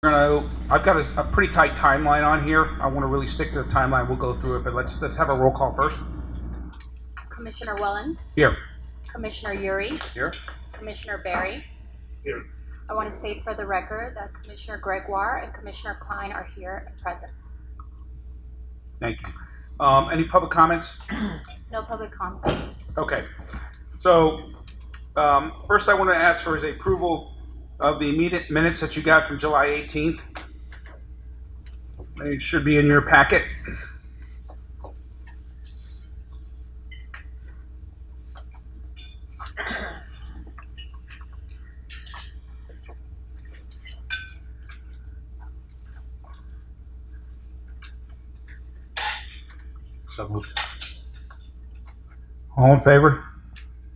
I've got a pretty tight timeline on here. I want to really stick to the timeline. We'll go through it, but let's have a roll call first. Commissioner Wellens. Here. Commissioner Uri. Here. Commissioner Barry. Here. I want to state for the record that Commissioner Gregoire and Commissioner Klein are here and present. Thank you. Any public comments? No public comment. Okay. So first I want to ask for is the approval of the immediate minutes that you got from July 18th. It should be in your packet. So moved. All in favor?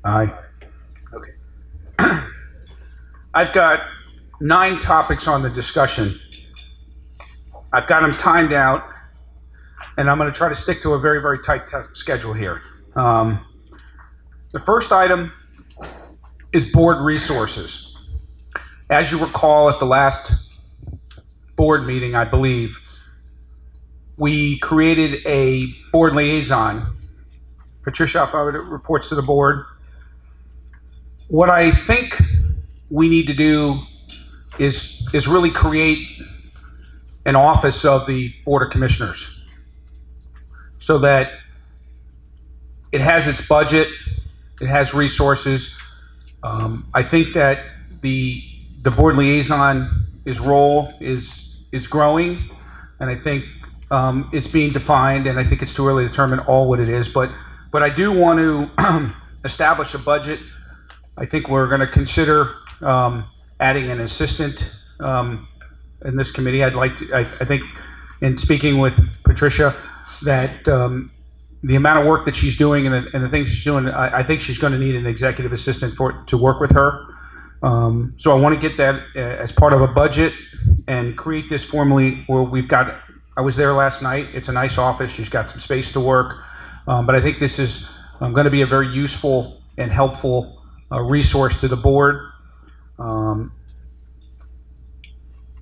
Aye. Okay. I've got 9 topics on the discussion. I've got them timed out, and I'm going to try to stick to a very, very tight schedule here. The first item is board resources. As you recall, at the last board meeting, I believe, we created a board liaison. Patricia reports to the board. What I think we need to do is really create an office of the Board of Commissioners so that it has its budget, it has resources. I think that the board liaison's role is growing, and I think it's being defined, and I think it's too early to determine all what it is, but I do want to establish a budget. I think we're going to consider adding an assistant in this committee. I think in speaking with Patricia that the amount of work that she's doing and the things she's doing, I think she's going to need an executive assistant to work with her. So I want to get that as part of a budget and create this formally where I was there last night. It's a nice office. She's got some space to work. But I think this is going to be a very useful and helpful resource to the board.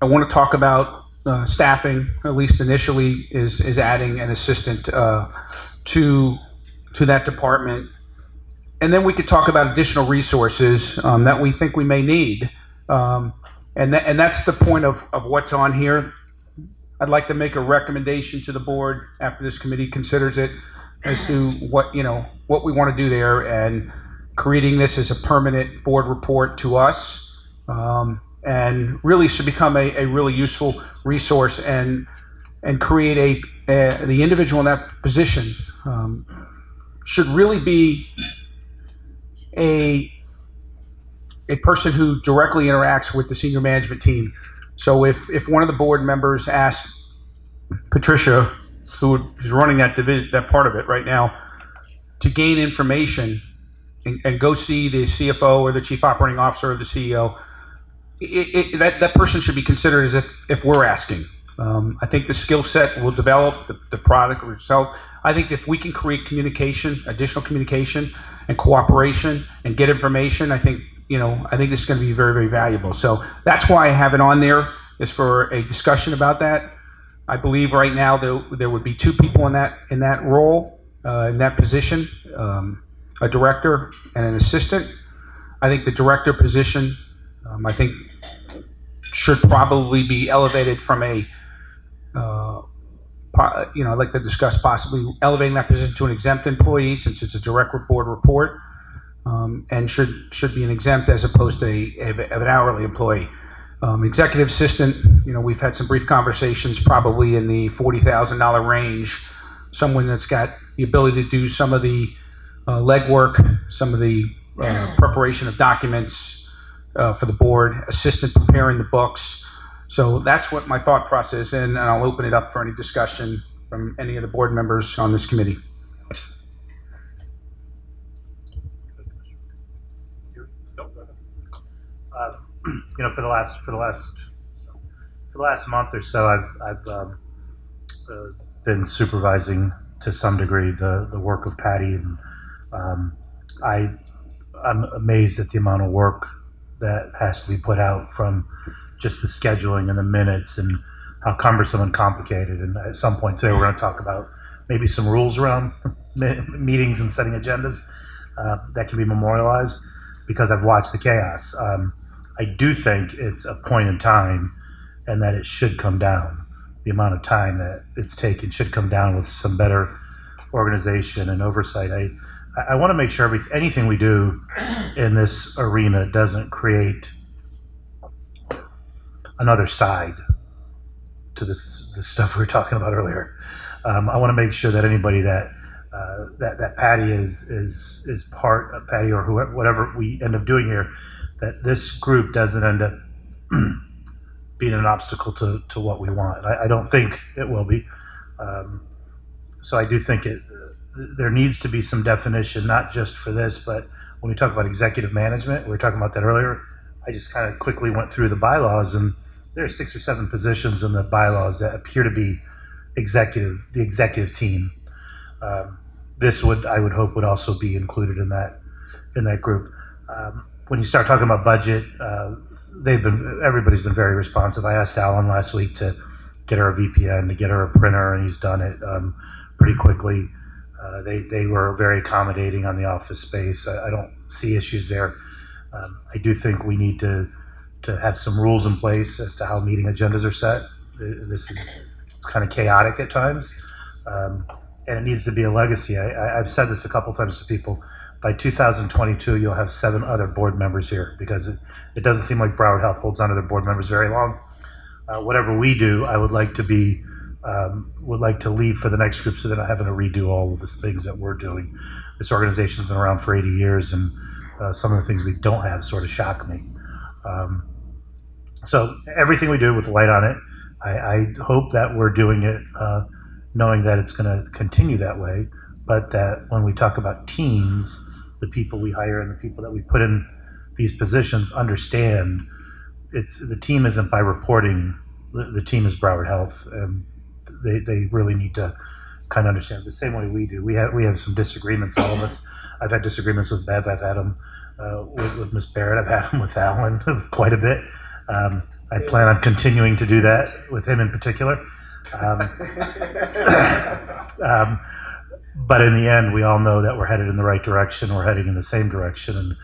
I want to talk about staffing, at least initially, is adding an assistant to that department. And then we could talk about additional resources that we think we may need. And that's the point of what's on here. I'd like to make a recommendation to the board after this committee considers it as to what we want to do there, and creating this as a permanent board report to us, and really should become a really useful resource and create the individual in that position should really be a person who directly interacts with the senior management team. So if one of the board members asks Patricia, who is running that part of it right now, to gain information and go see the CFO or the chief operating officer or the CEO, that person should be considered as if we're asking. I think the skill set will develop, the product will sell. I think if we can create communication, additional communication and cooperation and get information, I think this is going to be very, very valuable. So that's why I have it on there, is for a discussion about that. I believe right now there would be 2 people in that role, in that position, a director and an assistant. I think the director position, I think, should probably be elevated from I'd like to discuss possibly elevating that position to an exempt employee, since it's a direct board report, and should be an exempt as opposed to an hourly employee. Executive assistant, we've had some brief conversations, probably in the $40,000 range. Someone that's got the ability to do some of the legwork, some of the preparation of documents for the board, assistant preparing the books. So that's what my thought process is, and I'll open it up for any discussion from any of the board members on this committee. For the last month or so, I've been supervising to some degree the work of Patty, and I'm amazed at the amount of work that has to be put out from just the scheduling and the minutes and how cumbersome and complicated. And at some point today, we're going to talk about maybe some rules around meetings and setting agendas that can be memorialized, because I've watched the chaos. I do think it's a point in time, and that it should come down. The amount of time that it's taken should come down with some better organization and oversight. I want to make sure anything we do in this arena doesn't create another side to this stuff we were talking about earlier. I want to make sure that anybody that Patty is part of, Patty or whoever, whatever we end up doing here, that this group doesn't end up being an obstacle to what we want. I don't think it will be. So I do think there needs to be some definition, not just for this, but when we talk about executive management, we were talking about that earlier. I just kind of quickly went through the bylaws, and there are 6 or 7 positions in the bylaws that appear to be the executive team. This I would hope would also be included in that group. When you start talking about budget, everybody's been very responsive. I asked Alan last week to get her a VPN, to get her a printer, and he's done it pretty quickly. They were very accommodating on the office space. I don't see issues there. I do think we need to have some rules in place as to how meeting agendas are set. It's kind of chaotic at times, and it needs to be a legacy. I've said this a couple times to people. By 2022, you'll have 7 other board members here, because it doesn't seem like Broward Health holds on to their board members very long. Whatever we do, I would like to leave for the next group, so they're not having to redo all of the things that we're doing. This organization's been around for 80 years, and some of the things we don't have sort of shock me. So everything we do with the light on it, I hope that we're doing it knowing that it's going to continue that way, but that when we talk about teams, the people we hire and the people that we put in these positions understand the team isn't by reporting. The team is Broward Health, and they really need to kind of understand the same way we do. We have some disagreements, all of us. I've had disagreements with Bev. I've had them with Miss Barrett. I've had them with Alan quite a bit. I plan on continuing to do that with him in particular. But in the end, we all know that we're headed in the right direction. We're heading in the same direction, and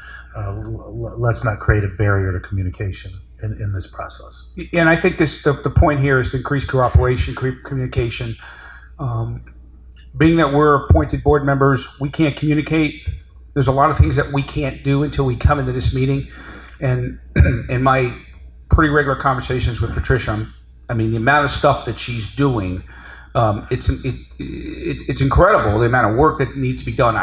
let's not create a barrier to communication in this process. And I think the point here is to increase cooperation, communication. Being that we're appointed board members, we can't communicate. There's a lot of things that we can't do until we come into this meeting. And in my pretty regular conversations with Patricia, I mean, the amount of stuff that she's doing, it's incredible, the amount of work that needs to be done.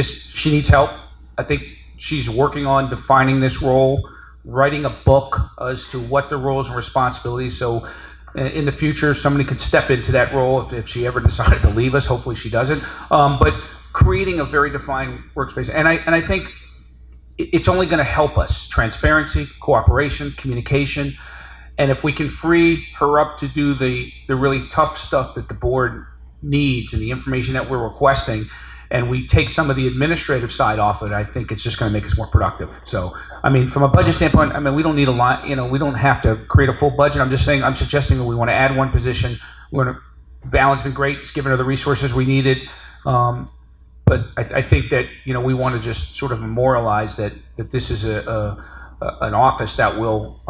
She needs help. I think she's working on defining this role, writing a book as to what the roles and responsibilities. So in the future, somebody could step into that role if she ever decided to leave us. Hopefully she doesn't. But creating a very defined workspace. And I think it's only going to help us. Transparency, cooperation, communication. And if we can free her up to do the really tough stuff that the board needs and the information that we're requesting, and we take some of the administrative side off it, I think it's just going to make us more productive. So, I mean, from a budget standpoint, I mean, we don't need a lot, we don't have to create a full budget. I'm suggesting that we want to add 1 position. We want to balance been great. It's given her the resources we needed. But I think that, we want to just sort of memorialize that this is an office that will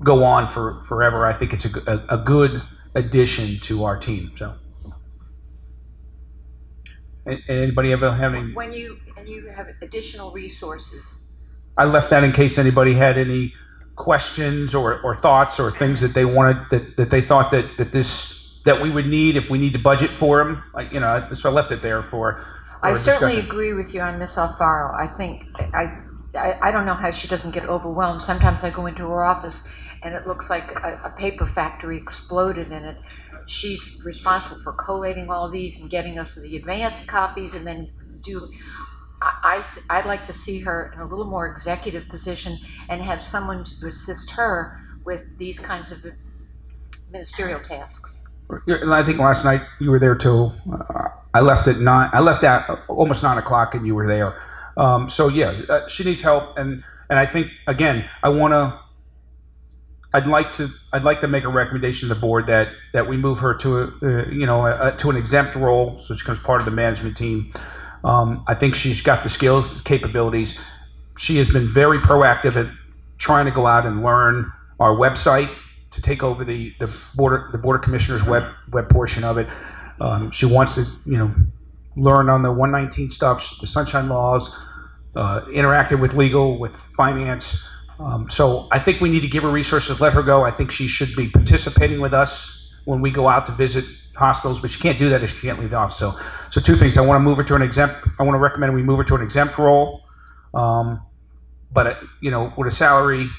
go on for forever. I think it's a good addition to our team. So, anybody ever have any? When you have additional resources. I left that in case anybody had any questions or thoughts or things that they wanted that they thought that we would need if we need to budget for them. So I left it there for. I certainly agree with you on Miss Alfaro. I think I don't know how she doesn't get overwhelmed. Sometimes I go into her office and it looks like a paper factory exploded in it. She's responsible for collating all these and getting us the advanced copies, and then I'd like to see her in a little more executive position and have someone to assist her with these kinds of ministerial tasks. I think last night you were there till I left at 9. I left at almost 9 o'clock, and you were there. So yeah, she needs help, and I think again, I want I'd like to make a recommendation to the board that we move her to to an exempt role, so she becomes part of the management team. I think she's got the skills, capabilities. She has been very proactive at trying to go out and learn our website, to take over the board of commissioners web portion of it. She wants to learn on the 119 stuff, the sunshine laws, interacted with legal, with finance. So I think we need to give her resources, let her go. I think she should be participating with us when we go out to visit hospitals, but she can't do that if she can't leave the office. So two things. I want to move her to an exempt. I want to recommend we move her to an exempt role, but with a salary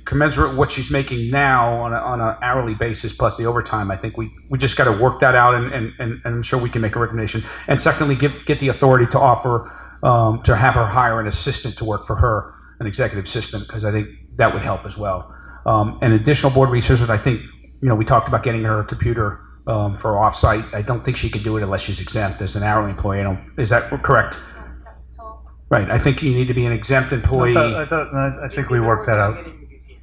commensurate with what she's making now on an hourly basis plus the overtime. I think we just got to work that out, and I'm sure we can make a recommendation. And secondly, get the authority to offer to have her hire an assistant to work for her, an executive assistant, because I think that would help as well. And additional board resources. I think we talked about getting her a computer for offsite. I don't think she could do it unless she's exempt as an hourly employee. Is that correct? Right. I think you need to be an exempt employee. I think we worked that out.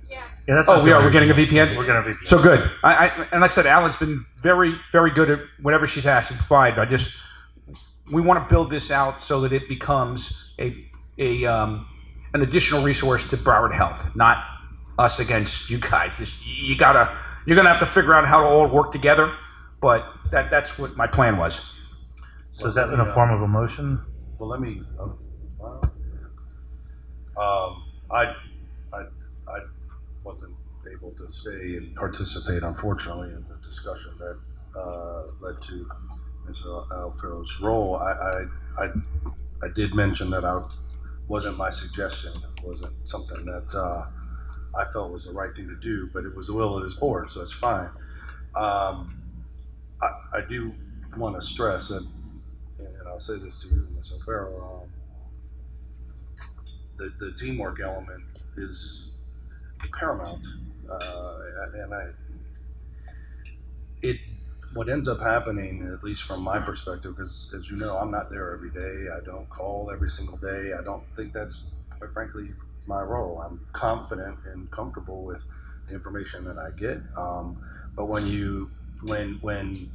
Yeah, that's we're getting a VPN? We're getting a VPN. So good. And like I said, Alan's been very, very good at whatever she's asked to provide. We want to build this out so that it becomes an additional resource to Broward Health, not us against you guys. You're gonna have to figure out how to all work together, but that's what my plan was. So is that in the form of a motion? Well, let me. I wasn't able to stay and participate, unfortunately, in the discussion that led to Mr. Alfaro's role. I did mention that wasn't my suggestion. It wasn't something that I felt was the right thing to do, but it was the will of this board, so it's fine. I do want to stress that, and I'll say this to you, Ms. Alfaro, the teamwork element is paramount, what ends up happening, at least from my perspective, because as you know, I'm not there every day. I don't call every single day. I don't think that's, quite frankly, my role. I'm confident and comfortable with the information that I get. But when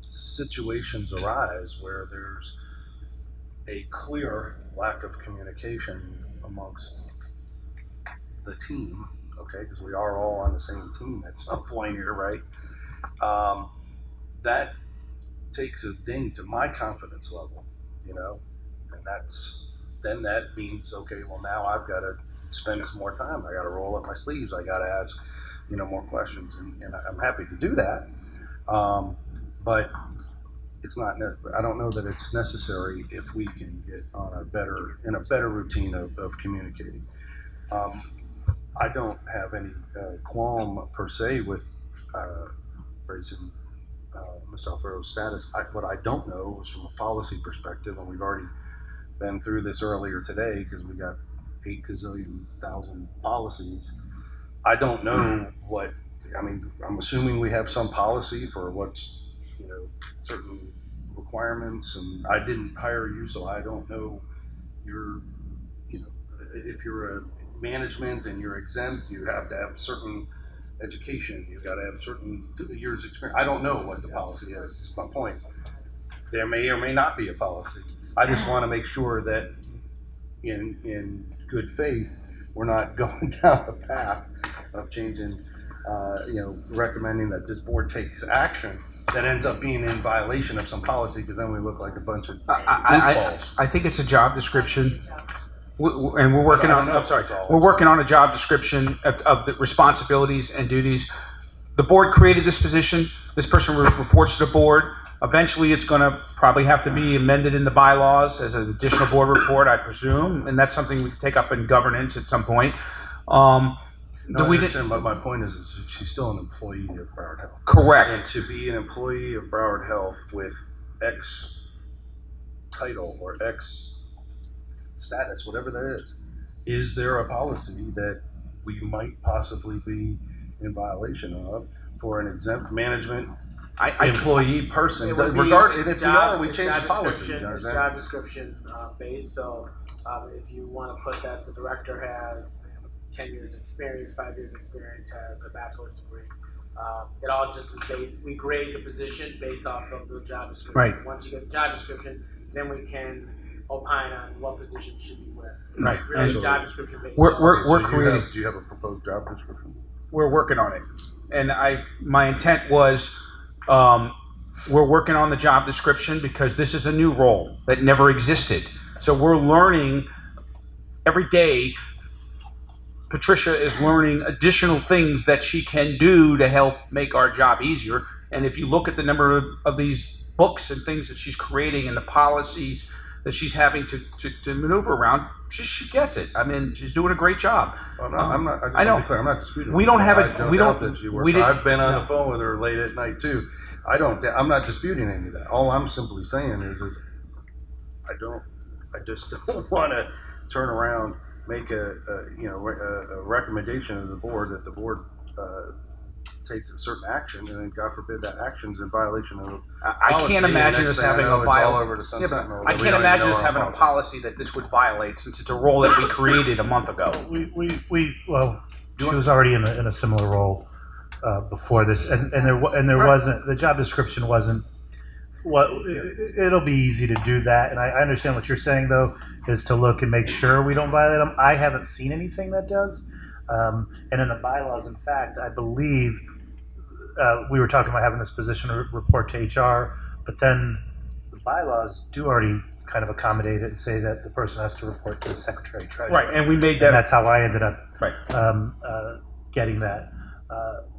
situations arise where there's a clear lack of communication amongst the team, okay, because we are all on the same team at some point here, right? That takes a ding to my confidence level, and that means, okay, well, now I've got to spend some more time. I got to roll up my sleeves. I got to ask, more questions, and I'm happy to do that. But it's not. I don't know that it's necessary if we can get on a better routine of communicating. I don't have any qualm per se with raising Ms. Alfaro's status. What I don't know is from a policy perspective, and we've already been through this earlier today because we got 8 gazillion thousand policies. I don't know I'm assuming we have some policy for what's, certain requirements, and I didn't hire you, so I don't know if you're a management and you're exempt, you have to have certain education, you got to have certain years experience. I don't know what the policy is my point. There may or may not be a policy. I just want to make sure that in good faith, we're not going down the path of changing, recommending that this board takes action that ends up being in violation of some policy, because then we look like a bunch of goofballs. I think it's a job description. And we're working on. I'm sorry. We're working on a job description of the responsibilities and duties. The board created this position. This person reports to the board. Eventually, it's going to probably have to be amended in the bylaws as an additional board report, I presume, and that's something we can take up in governance at some point. No, I understand, but my point is she's still an employee of Broward Health. Correct. And to be an employee of Broward Health with X title or X status, whatever that is there a policy that we might possibly be in violation of for an exempt management employee person? It would be Regardless, if we are, we it's change the policy. It's job description based. So if you want to put that the director has 10 years experience, 5 years experience, has a bachelor's degree. It all just is based, we grade the position based off of the job description. Right. Once you get the job description, then we can opine on what position should be where. Right. Really And job description based. we're So creating. do you have a proposed job description? We're working on it, and my intent was, we're working on the job description because this is a new role that never existed. So we're learning every day. Patricia is learning additional things that she can do to help make our job easier. And if you look at the number of these books and things that she's creating and the policies that she's having to maneuver around, she gets it. I mean, she's doing a great job. I'm not. I know. I'm not disputing. We don't have I it. We don't. doubt that she works. We didn't. I've been on no. the phone with her late at night too. I'm not disputing any of that. All I'm simply saying is I just don't want to turn around, make a recommendation to the board that the board take a certain action, and then God forbid that action's in violation of. I can't imagine us having a all violation. over the Yeah, sunset. but I can't imagine us having a policy that this would violate, since it's a role that we created a month ago. Well, she was already in a similar role before this, and there wasn't, the job description wasn't. It'll be easy to do that, and I understand what you're saying though, is to look and make sure we don't violate them. I haven't seen anything that does, and in the bylaws, in fact, I believe we were talking about having this position report to HR, but then the bylaws do already kind of accommodate it and say that the person has to report to the secretary treasurer. Right, and we made that. And that's how I ended up Right. getting that.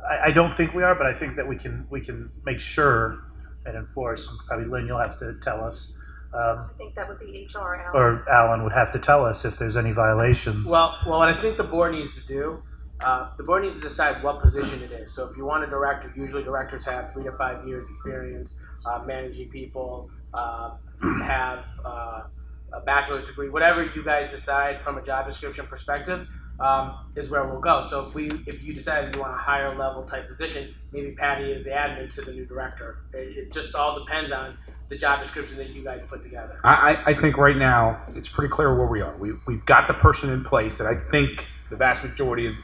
I don't think we are, but I think that we can make sure and enforce. Probably Lynn, you'll have to tell us, I think that would be HR, Alan. or Alan would have to tell us if there's any violations. Well, what I think the board needs to do, the board needs to decide what position it is. So if you want a director, usually directors have 3 to 5 years experience managing people, have a bachelor's degree, whatever you guys decide from a job description perspective, is where we'll go. So if you decide you want a higher level type position, maybe Patty is the admin to the new director. It just all depends on the job description that you guys put together. I think right now it's pretty clear where we are. We've got the person in place, and I think the vast majority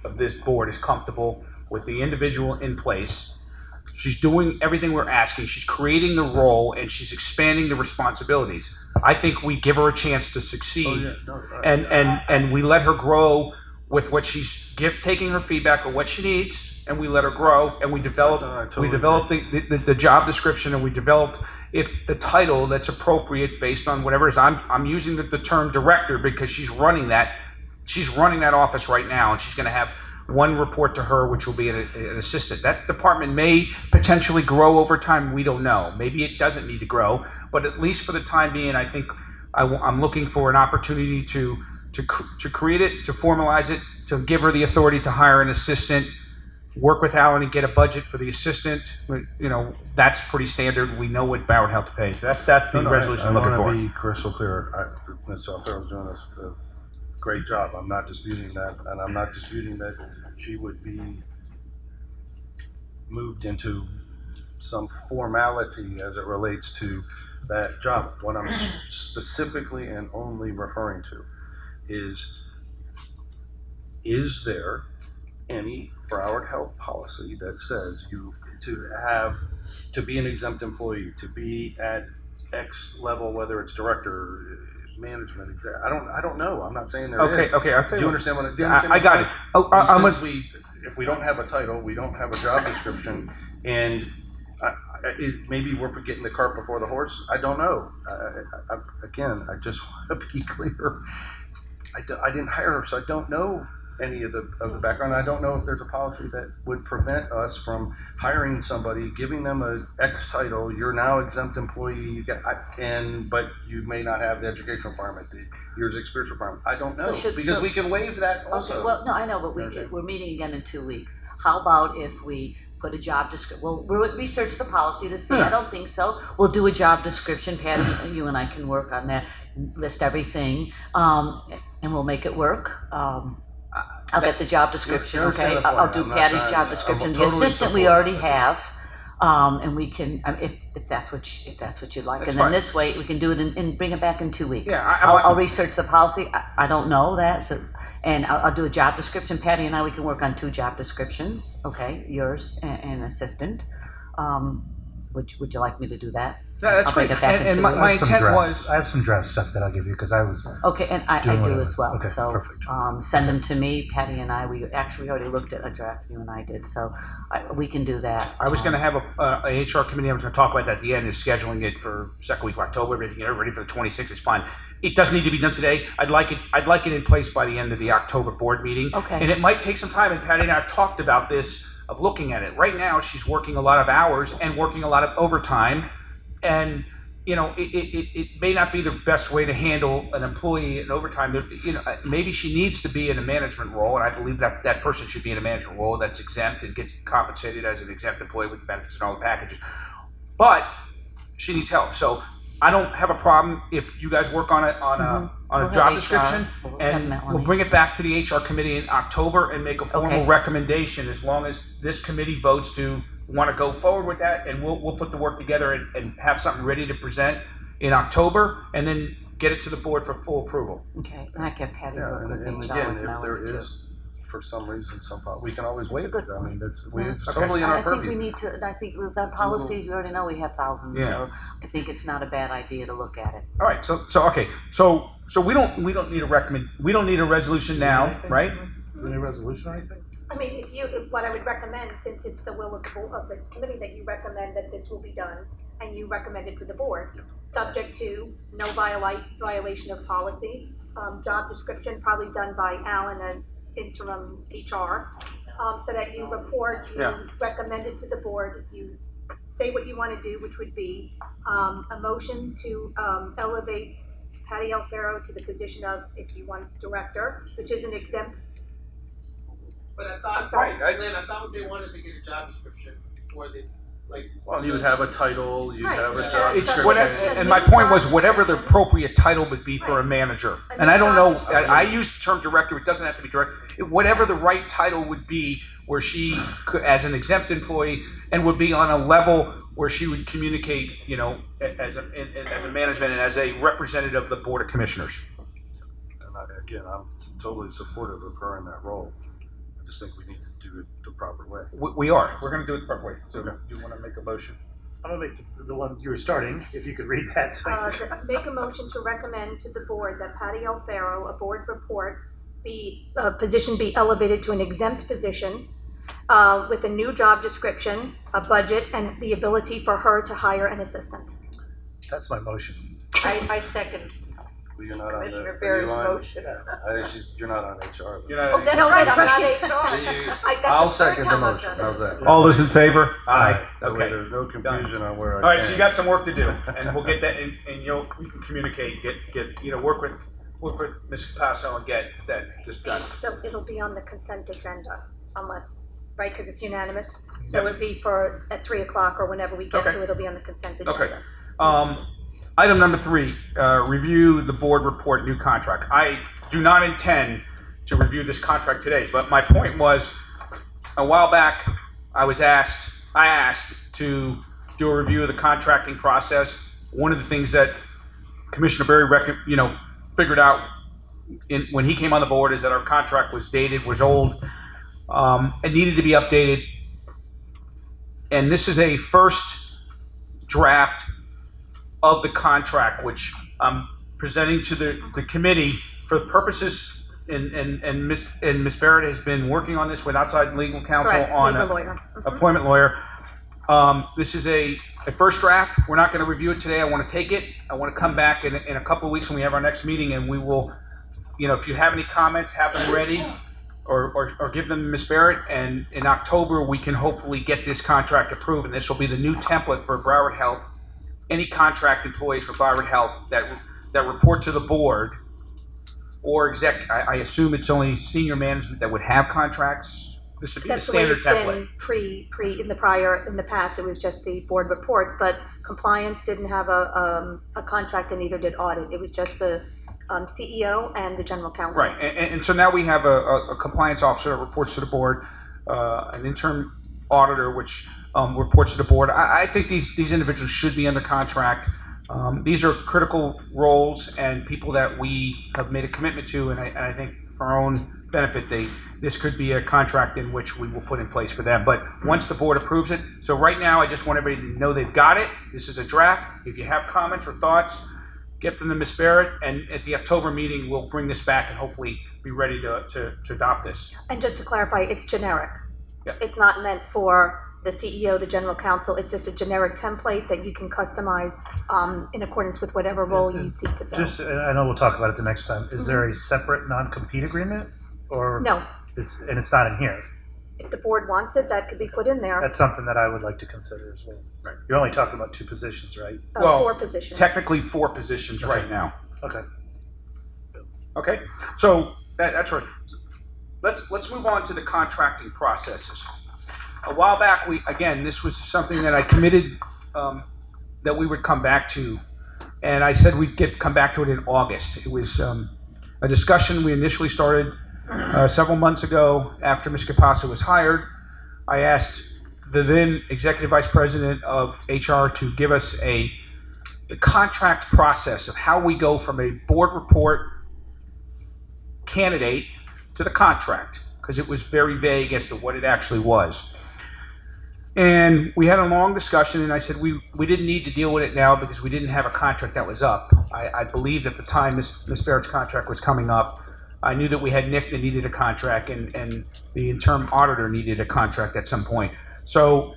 of this board is comfortable with the individual in place. She's doing everything we're asking. She's creating the role, and she's expanding the responsibilities. I think we give her a chance to succeed, and we let her grow with what she's taking her feedback on what she needs, and we let her grow, and we develop the job description, and we developed the title that's appropriate based on whatever it is. I'm using the term director because she's running that office right now, and she's going to have one report to her, which will be an assistant. That department may potentially grow over time. We don't know. Maybe it doesn't need to grow, but at least for the time being, I think I'm looking for an opportunity to create it, to formalize it, to give her the authority to hire an assistant, work with Alan and get a budget for the assistant. That's pretty standard. We know what Broward Health pays. That's the resolution I'm looking for. I want to be crystal clear. Ms. Alfaro's doing a great job. I'm not disputing that, and I'm not disputing that she would be moved into some formality as it relates to that job. What I'm specifically and only referring to is there any Broward Health policy that says you to be an exempt employee, to be at X level, whether it's director, management, I don't know. I'm not saying there is. Okay. Do you understand what I got it. If we don't have a title, we don't have a job description, and maybe we're getting the cart before the horse. I don't know. I just want to be clear. I didn't hire her, so I don't know any of the background. I don't know if there's a policy that would prevent us from hiring somebody, giving them a X title. You're now exempt employee, but you may not have the education requirement, the years experience requirement. I don't know, because we can waive that also. Okay, well, no, I know, but we're meeting again in 2 weeks. How about if we put a job description? We'll research the policy to see. I don't think so. We'll do a job description. Patty, you and I can work on that, list everything, and we'll make it work. I'll get the job description, okay? I'll do Patty's job description. The assistant we already have, and we can, if that's what you'd like. And then this way, we can do it and bring it back in 2 weeks. Yeah, I'll research the policy. I don't know that, so And I'll do a job description. Patty and I, we can work on 2 job descriptions, okay? Yours and assistant. Would you like me to do that? Yeah, that's I'll bring great. it back And in 2 my weeks. I have some intent draft- was- I have some draft stuff that I'll give you because I was. Okay, and I Doing do whatever. as well. Okay, So perfect. send them to me. Patty and I, we already looked at a draft you and I did, so we can do that. I was going to have a HR committee. I was going to talk about that at the end. Is scheduling it for second week of October. Everything ready for the 26th is fine. It doesn't need to be done today. I'd like it in place by the end of the October board meeting. Okay. And it might take some time. And Patty and I have talked about this of looking at it. Right now, she's working a lot of hours and working a lot of overtime, and it may not be the best way to handle an employee in overtime. Maybe she needs to be in a management role, and I believe that that person should be in a management role that's exempt and gets compensated as an exempt employee with benefits and all the packages. But she needs help. So I don't have a problem if you guys work on a We'll job have HR. description, We'll have and Melanie. we'll bring it back to the HR committee in October and make a formal Okay. recommendation, as long as this committee votes to want to go forward with that, and we'll put the work together and have something ready to present in October, and then get it to the board for full approval. Okay, and I can Patty Yeah, work with and HR again, with if there Melanie, too. is, for some reason, we can always waive it. good I mean, it's Okay. totally in our I think we purview. need to, I think with our policies, you already know we have thousands, Yeah. so I think it's not a bad idea to look at it. All right, so we don't need we don't need a resolution now, right? Any resolution or anything? I mean, what I would recommend, since it's the will of this committee, that you recommend that this will be done, and you recommend it to the board, subject to no violation of policy, job description probably done by Alan as interim HR, so that you report, you Yeah. recommend it to the board, you say what you want to do, which would be a motion to elevate Patty Alfaro to the position of, if you want, director, which is an exempt. But I thought, Right, Lynn, I thought they wanted to get a job description before they, Well, you would have a title, you'd Right. have a Yeah. job It's description. whatever, and my point was whatever the appropriate title would be for a manager. And I don't know, I use the term director, it doesn't have to be director. Whatever the right title would be, where she could, as an exempt employee, and would be on a level where she would communicate, as a management and as a representative of the Board of Commissioners. And I'm totally supportive of her in that role. I just think we need to do it the proper way. We are. We're going to do it the proper way. So do you want to make a motion? I'm gonna make the one you were starting, if you could read that. So I can- Make a motion to recommend to the board that Patty Alfaro, a board report, position be elevated to an exempt position, with a new job description, a budget, and the ability for her to hire an assistant. That's my motion. I second Well, you're not on the. Commissioner are Barrett's you on- motion. I think you're not on HR. Oh, that's right, I'm not HR. That's I'll the third second the time I've motion. done How's this. that? All those in favor? That way Okay. there's no confusion on where I All right, so stand. you got some work to do, and we'll get that, and we can communicate, work with Ms. Passo and get that just done. So it'll be on the consent agenda, unless, right, because it's unanimous? So it'd be for, at 3 o'clock or whenever we get Okay. to it, it'll be on the consent agenda. Okay. Item number 3, review the board report new contract. I do not intend to review this contract today, but my point was, a while back, I asked to do a review of the contracting process. One of the things that Commissioner Berry figured out when he came on the board is that our contract was dated, was old, and needed to be updated. And this is a first draft of the contract, which I'm presenting to the committee for the purposes, and Ms. Barrett has been working on this with outside legal counsel Correct, on legal lawyer. appointment lawyer. This is a first draft. We're not going to review it today. I want to take it. I want to come back in a couple of weeks when we have our next meeting, and we will, if you have any comments, have them ready, or give them to Ms. Barrett, and in October we can hopefully get this contract approved, and this will be the new template for Broward Health. Any contract employees for Broward Health that report to the board or I assume it's only senior management that would have contracts. This would be the That's the way standard it's template. been in the past, it was just the board reports, but compliance didn't have a contract and neither did audit. It was just the CEO and the general counsel. Right, and so now we have a compliance officer that reports to the board, an interim auditor which reports to the board. I think these individuals should be under contract. These are critical roles and people that we have made a commitment to, and I think for our own benefit, this could be a contract in which we will put in place for them. But once the board approves it, so right now I just want everybody to know they've got it. This is a draft. If you have comments or thoughts, get them to Ms. Barrett, and at the October meeting, we'll bring this back and hopefully be ready to adopt this. And just to clarify, it's generic. Yeah. It's not meant for the CEO, the general counsel. It's just a generic template that you can customize in accordance with whatever role you seek to fill. Just, I know we'll talk about it the next time. Is there a separate non-compete agreement, or No. It's not in here? If the board wants it, that could be put in there. That's something that I would like to consider as well. Right. You're only talking about 2 positions, right? Well, 4 positions. Technically 4 positions Okay. right now. Okay. Okay, so that's right. Let's move on to the contracting processes. A while back, this was something that I committed that we would come back to, and I said we'd come back to it in August. It was a discussion we initially started several months ago after Ms. Capasso was hired. I asked the then Executive Vice President of HR to give us the contract process of how we go from a board report candidate to the contract, because it was very vague as to what it actually was. And we had a long discussion, and I said we didn't need to deal with it now because we didn't have a contract that was up. I believed at the time Ms. Barrett's contract was coming up. I knew that we had Nick that needed a contract, and the interim auditor needed a contract at some point. So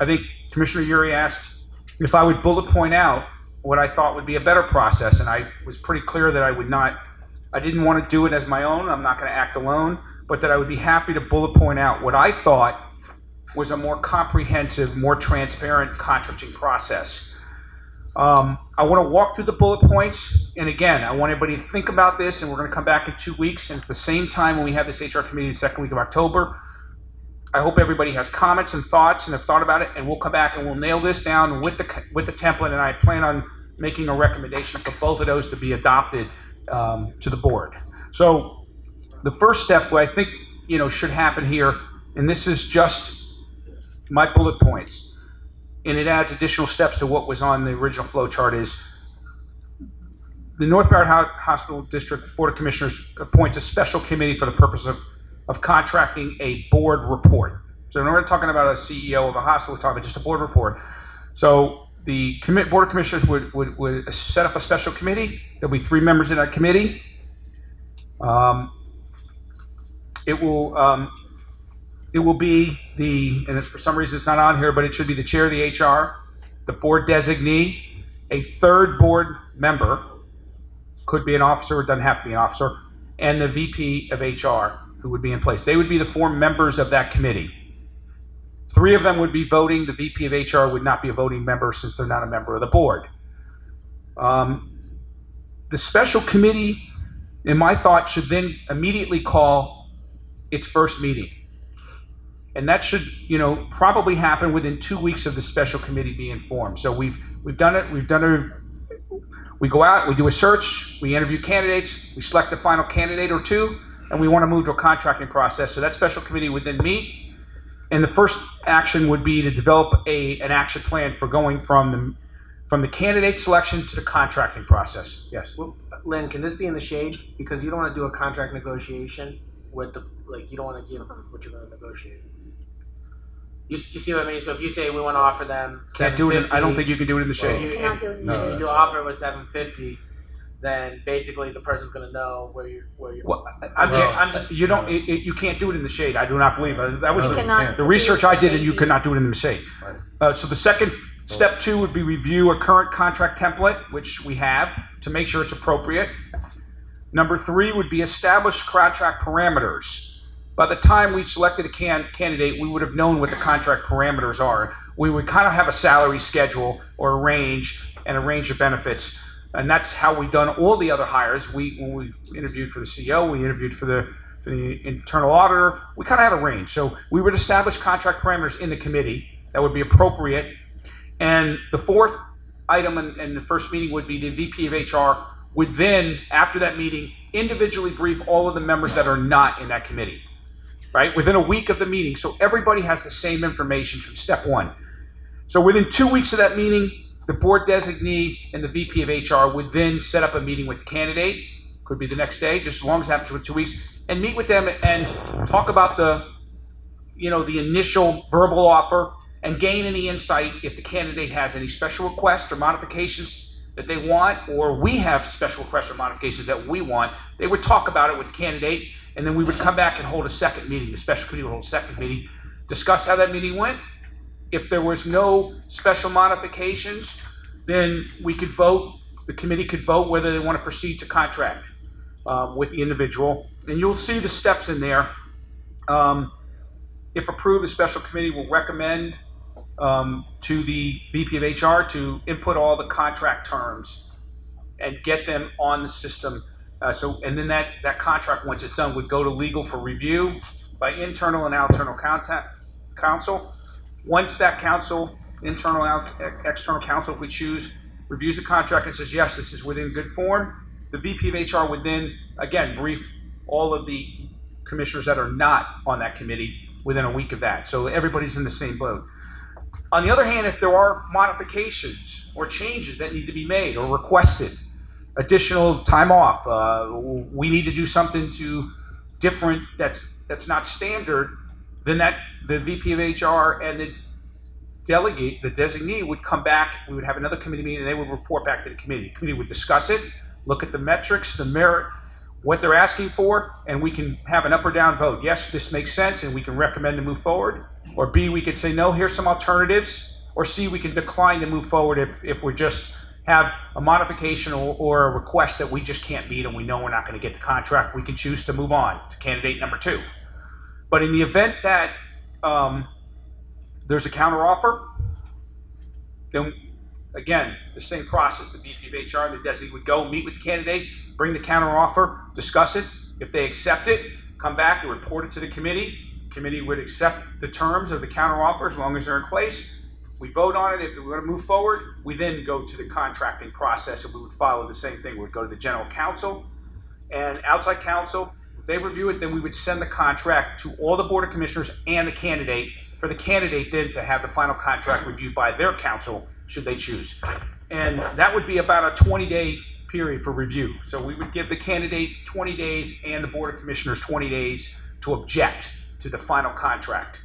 I think Commissioner Uri asked if I would bullet point out what I thought would be a better process, and I was pretty clear that I didn't want to do it as my own. I'm not going to act alone, but that I would be happy to bullet point out what I thought was a more comprehensive, more transparent contracting process. I want to walk through the bullet points, and again, I want everybody to think about this, and we're going to come back in 2 weeks, and at the same time when we have this HR committee the second week of October, I hope everybody has comments and thoughts and have thought about it, and we'll come back and we'll nail this down with the template, and I plan on making a recommendation for both of those to be adopted to the board. So the first step, what I think should happen here, and this is just my bullet points, and it adds additional steps to what was on the original flow chart, is the North Broward Hospital District Board of Commissioners appoints a special committee for the purpose of contracting a board report. So we're not talking about a CEO of a hospital, we're talking about just a board report. So the Board of Commissioners would set up a special committee. There'll be 3 members in that committee. It will be and for some reason it's not on here, but it should be the chair of the HR, the board designee, a 3rd board member, could be an officer, it doesn't have to be an officer, and the VP of HR who would be in place. They would be the 4 members of that committee. 3 of them would be voting. The VP of HR would not be a voting member since they're not a member of the board. The special committee, in my thought, should then immediately call its first meeting. And that should, probably happen within 2 weeks of the special committee being formed. So we've done it. We go out, we do a search, we interview candidates, we select a final candidate or 2, and we want to move to a contracting process. So that special committee would then meet, and the first action would be to develop an action plan for going from the candidate selection to the contracting process. Yes. Well, Lynn, can this be in the shade? Because you don't want to do a contract negotiation with you don't want to give what you're going to negotiate. You see what I mean? So if you say we want to offer them, Can't do it. I don't think you can do it in the shade. You cannot do it in the If shade. you offer with $750, then basically the person's going to know where you're. Well, I'm just, you don't. You can't do it in the shade. I do not believe that was You cannot the research do it I in did, the and you shade. could not do it in the shade. So the second step 2 would be review a current contract template, which we have, to make sure it's appropriate. Number 3 would be establish contract parameters. By the time we selected a candidate, we would have known what the contract parameters are. We would kind of have a salary schedule or a range and a range of benefits. And that's how we've done all the other hires. When we interviewed for the CEO, we interviewed for the internal auditor, we kind of had a range. So we would establish contract parameters in the committee that would be appropriate. And the 4th item in the first meeting would be the VP of HR would then, after that meeting, individually brief all of the members that are not in that committee, right? Within a week of the meeting. So everybody has the same information from step 1. So within 2 weeks of that meeting, the board designee and the VP of HR would then set up a meeting with the candidate could be the next day, just as long as it happens within 2 weeks, and meet with them and talk about the initial verbal offer and gain any insight if the candidate has any special requests or modifications that they want, or we have special requests or modifications that we want. They would talk about it with the candidate, and then we would come back and hold a second meeting. The special committee would hold a second meeting, discuss how that meeting went. If there was no special modifications, then we could vote, the committee could vote whether they want to proceed to contract with the individual. And you'll see the steps in there. If approved, the special committee will recommend to the VP of HR to input all the contract terms and get them on the system. And then that contract, once it's done, would go to legal for review by internal and external counsel. Once that counsel, internal and external counsel, if we choose, reviews the contract and says, yes, this is within good form, the VP of HR would then, again, brief all of the commissioners that are not on that committee within a week of that. So everybody's in the same boat. On the other hand, if there are modifications or changes that need to be made or requested, additional time off, we need to do something different that's not standard, then the VP of HR and the designee would come back. We would have another committee meeting, and they would report back to the committee. The committee would discuss it, look at the metrics, the merit, what they're asking for, and we can have an up or down vote. Yes, this makes sense, and we can recommend to move forward. Or B, we could say, no, here's some alternatives. Or C, we can decline to move forward if we just have a modification or a request that we just can't meet and we know we're not going to get the contract. We can choose to move on to candidate number 2. But in the event that there's a counteroffer, then again, the same process. The VP of HR and the designee would go meet with the candidate, bring the counteroffer, discuss it. If they accept it, come back and report it to the committee. The committee would accept the terms of the counteroffer as long as they're in place. We vote on it. If we're going to move forward, we then go to the contracting process, and we would follow the same thing. We would go to the general counsel and outside counsel. If they review it, then we would send the contract to all the board of commissioners and the candidate, for the candidate then to have the final contract reviewed by their counsel, should they choose. And that would be about a 20-day period for review. So we would give the candidate 20 days and the board of commissioners 20 days to object to the final contract.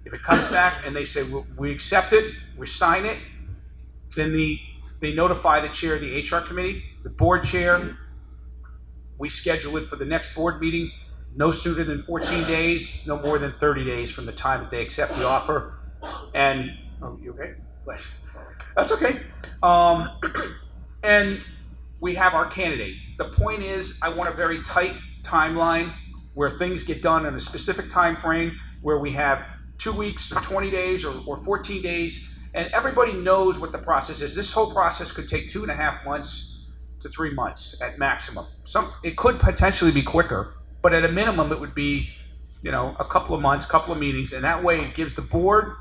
If it comes back and they say, we accept it, we sign it, then they notify the chair of the HR committee, the board chair. We schedule it for the next board meeting, no sooner than 14 days, no more than 30 days from the time that they accept the offer. And, oh, you okay? That's okay. And we have our candidate. The point is, I want a very tight timeline where things get done in a specific time frame, where we have 2 weeks or 20 days or 14 days, and everybody knows what the process is. This whole process could take 2.5 months to 3 months at maximum. It could potentially be quicker, but at a minimum it would be, a couple of months, couple of meetings, and that way it gives the board,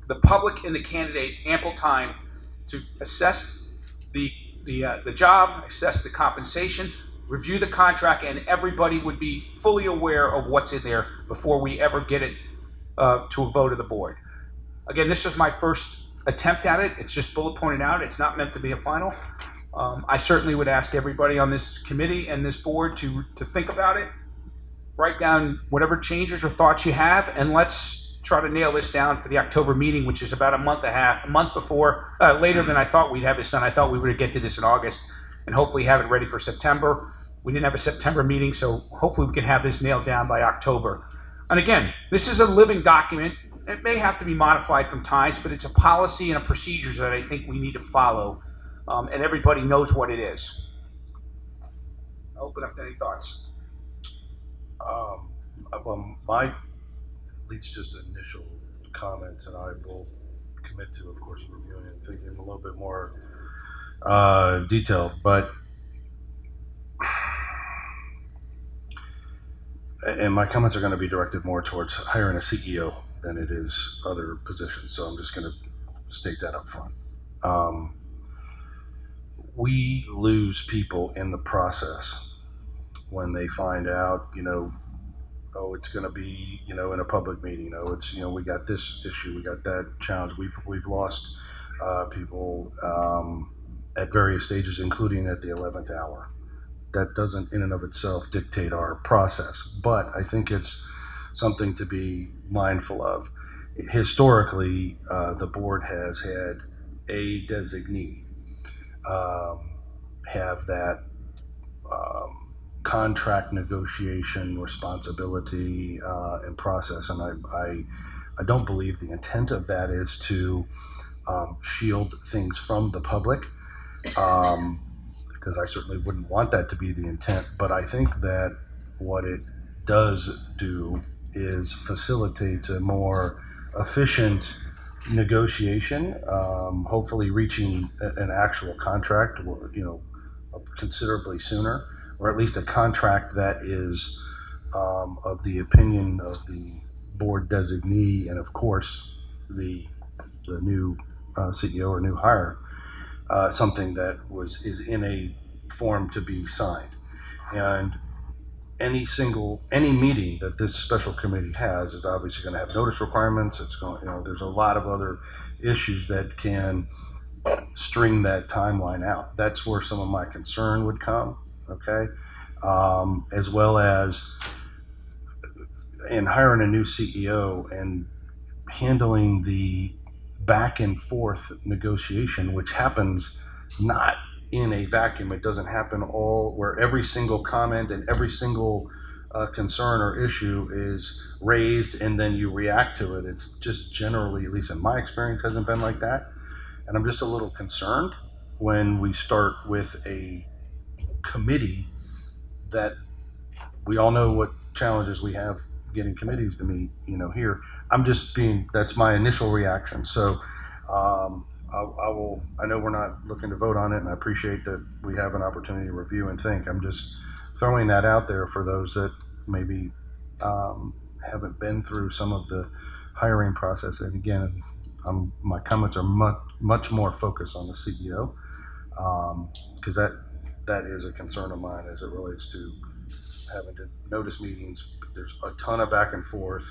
the public, and the candidate ample time to assess the job, assess the compensation, review the contract, and everybody would be fully aware of what's in there before we ever get it to a vote of the board. Again, this was my first attempt at it. It's just bullet pointed out. It's not meant to be a final. I certainly would ask everybody on this committee and this board to think about it, write down whatever changes or thoughts you have, and let's try to nail this down for the October meeting, which is about a month before, later than I thought we'd have this done. I thought we would get to this in August and hopefully have it ready for September. We didn't have a September meeting, so hopefully we can have this nailed down by October. And again, this is a living document. It may have to be modified from times, but it's a policy and a procedures that I think we need to follow, and everybody knows what it is. I'll open up to any thoughts. Well, my, at least just initial comments, and I will commit to, of course, reviewing and thinking a little bit more detailed, but and my comments are going to be directed more towards hiring a CEO than it is other positions, so I'm just going to state that up front. We lose people in the process when they find out, oh, it's going to be, in a public meeting, it's, we got this issue, we got that challenge. We've lost people at various stages, including at the 11th hour. that doesn't in and of itself dictate our process. But I think it's something to be mindful of. Historically, the board has had a designee have that contract negotiation responsibility and process, and I don't believe the intent of that is to shield things from the public, because I certainly wouldn't want that to be the intent. But I think that what it does do is facilitates a more efficient negotiation, hopefully reaching an actual contract, considerably sooner, or at least a contract that is of the opinion of the board designee, and of course the new CEO or new hire, something that is in a form to be signed. And any meeting that this special committee has is obviously going to have notice requirements. It's going, there's a lot of other issues that can string that timeline out. That's where some of my concern would come. Okay, as well as in hiring a new CEO and handling the back and forth negotiation, which happens not in a vacuum. It doesn't happen all where every single comment and every single concern or issue is raised and then you react to it. It's just generally, at least in my experience, hasn't been like that. And I'm just a little concerned when we start with a committee that we all know what challenges we have getting committees to meet, here. That's my initial reaction. So I know we're not looking to vote on it, and I appreciate that we have an opportunity to review and think. I'm just throwing that out there for those that maybe haven't been through some of the hiring process. And again, my comments are much more focused on the CEO, because that is a concern of mine as it relates to having to notice meetings. There's a ton of back and forth,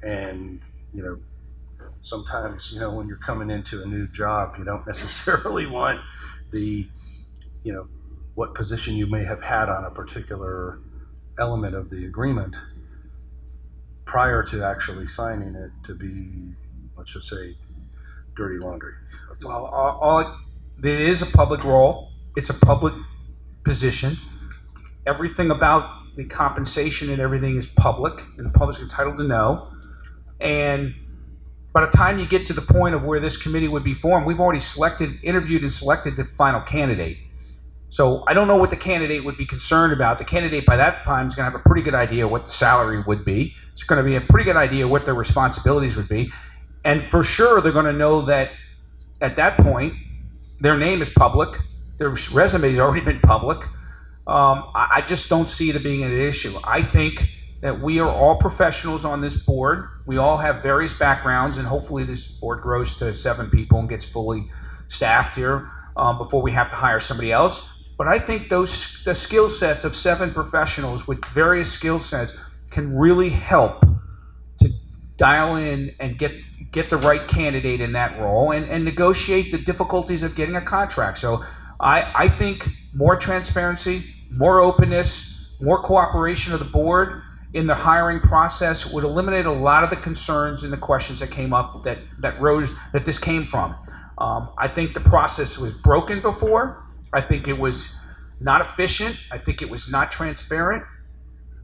and sometimes when you're coming into a new job, you don't necessarily want the what position you may have had on a particular element of the agreement prior to actually signing it to be, let's just say, dirty laundry. That's all. It is a public role. It's a public position. Everything about the compensation and everything is public, and the public's entitled to know. And by the time you get to the point of where this committee would be formed, we've already interviewed and selected the final candidate. So I don't know what the candidate would be concerned about. The candidate by that time is going to have a pretty good idea what the salary would be. It's going to be a pretty good idea what their responsibilities would be. And for sure, they're going to know that at that point, their name is public. Their resume has already been public. I just don't see it being an issue. I think that we are all professionals on this board. We all have various backgrounds, and hopefully this board grows to 7 people and gets fully staffed here before we have to hire somebody else. But I think the skill sets of 7 professionals with various skill sets can really help to dial in and get the right candidate in that role and negotiate the difficulties of getting a contract. So I think more transparency, more openness, more cooperation of the board in the hiring process would eliminate a lot of the concerns and the questions that came up that this came from. I think the process was broken before. I think it was not efficient. I think it was not transparent.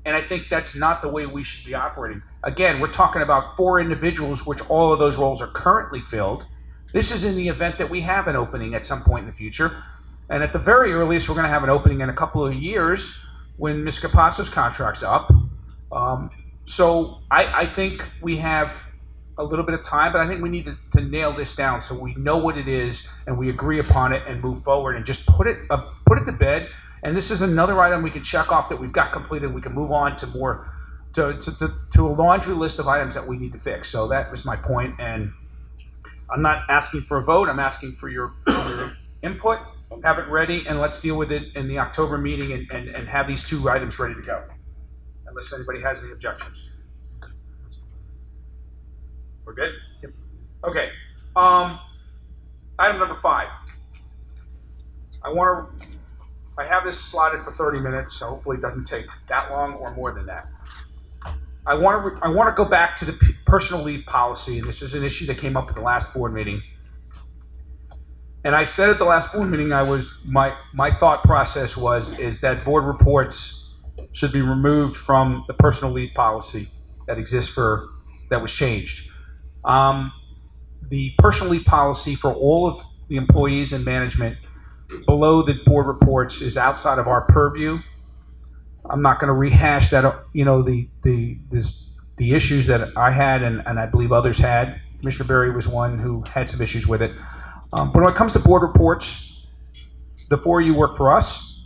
And I think that's not the way we should be operating. Again, we're talking about 4 individuals, which all of those roles are currently filled. This is in the event that we have an opening at some point in the future. And at the very earliest, we're going to have an opening in a couple of years when Ms. Capasso's contract's up. So I think we have a little bit of time, but I think we need to nail this down so we know what it is and we agree upon it and move forward and just put it to bed. And this is another item we can check off that we've got completed. We can move on to more to a laundry list of items that we need to fix. So that was my point, and I'm not asking for a vote. I'm asking for your input. Have it ready, and let's deal with it in the October meeting and have these 2 items ready to go, unless anybody has any objections. We're good? Yep. Okay. Item number 5. I want to I have this slotted for 30 minutes, so hopefully it doesn't take that long or more than that. I want to go back to the personal leave policy, and this is an issue that came up at the last board meeting. And I said at the last board meeting, my thought process is that board reports should be removed from the personal leave policy that exists that was changed. The personal leave policy for all of the employees and management below the board reports is outside of our purview. I'm not going to rehash that, the issues that I had and I believe others had. Commissioner Berry was one who had some issues with it. But when it comes to board reports, the four of you work for us.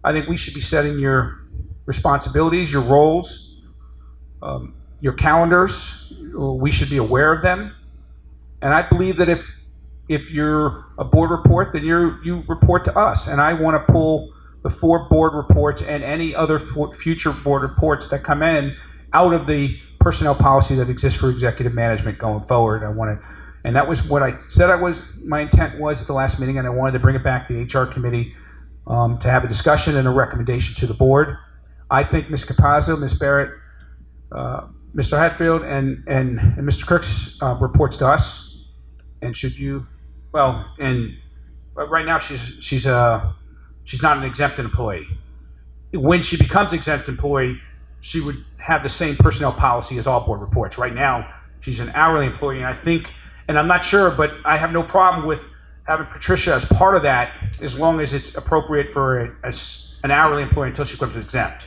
I think we should be setting your responsibilities, your roles, your calendars. We should be aware of them. And I believe that if you're a board report, then you report to us. And I want to pull the 4 board reports and any other future board reports that come in out of the personnel policy that exists for executive management going forward. And that was what I said my intent was at the last meeting, and I wanted to bring it back to the HR committee to have a discussion and a recommendation to the board. I think Ms. Capazzo, Ms. Barrett, Mr. Hatfield, and Mr. Crooks reports to us. And should you, right now she's not an exempt employee. When she becomes exempt employee, she would have the same personnel policy as all board reports. Right now, she's an hourly employee, and I think, and I'm not sure, but I have no problem with having Patricia as part of that, as long as it's appropriate for as an hourly employee until she becomes exempt.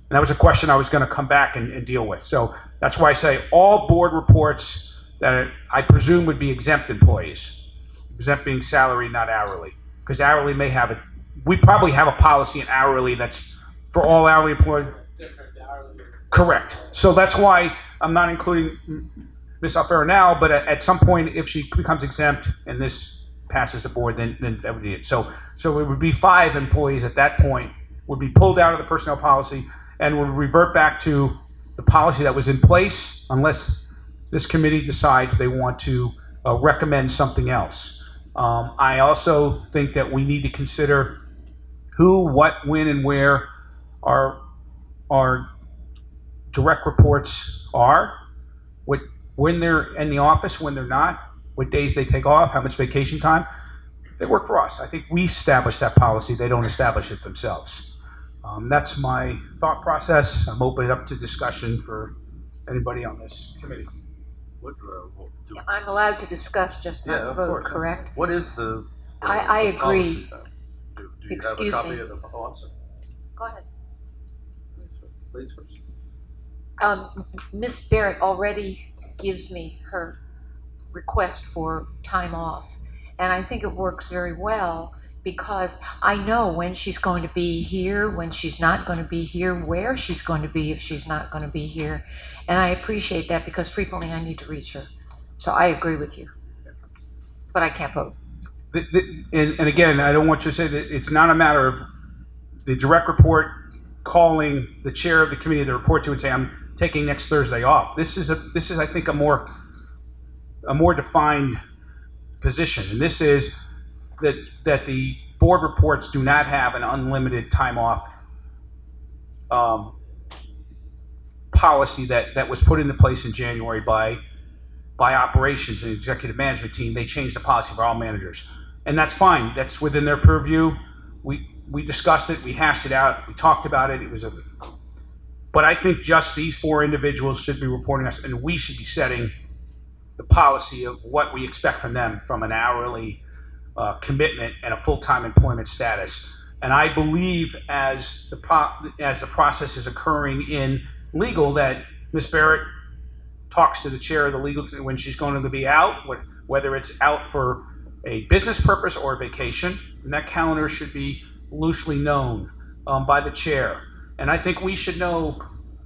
And that was a question I was going to come back and deal with. So that's why I say all board reports that I presume would be exempt employees, exempt being salary, not hourly, because hourly we probably have a policy in hourly that's for all hourly employees. Correct. So that's why I'm not including Ms. Alfaro now, but at some point, if she becomes exempt and this passes the board, then that would be it. So it would be 5 employees at that point would be pulled out of the personnel policy and would revert back to the policy that was in place unless this committee decides they want to recommend something else. I also think that we need to consider who, what, when, and where our direct reports are, when they're in the office, when they're not, what days they take off, how much vacation time. They work for us. I think we establish that policy. They don't establish it themselves. That's my thought process. I'm opening up to discussion for anybody on this committee. I'm allowed to discuss, just not vote, correct? What is the I agree. policy, then? Do you have a Excuse copy me. of the policy? Go ahead. Please, first. Ms. Barrett already gives me her request for time off, and I think it works very well because I know when she's going to be here, when she's not going to be here, where she's going to be if she's not going to be here, and I appreciate that because frequently I need to reach her. So I agree with you, but I can't vote. And again, I don't want you to say that it's not a matter of the direct report calling the chair of the committee to report to and say, I'm taking next Thursday off. This is I think a more defined position, and this is that the board reports do not have an unlimited time off policy that was put into place in January by operations and executive management team. They changed the policy for all managers, and that's fine. That's within their purview. We discussed it, we hashed it out, we talked about it. But I think just these 4 individuals should be reporting us, and we should be setting the policy of what we expect from them from an hourly commitment and a full-time employment status. And I believe as the process is occurring in legal, that Ms. Barrett talks to the chair of the legal when she's going to be out, whether it's out for a business purpose or a vacation, and that calendar should be loosely known by the chair. And I think we should know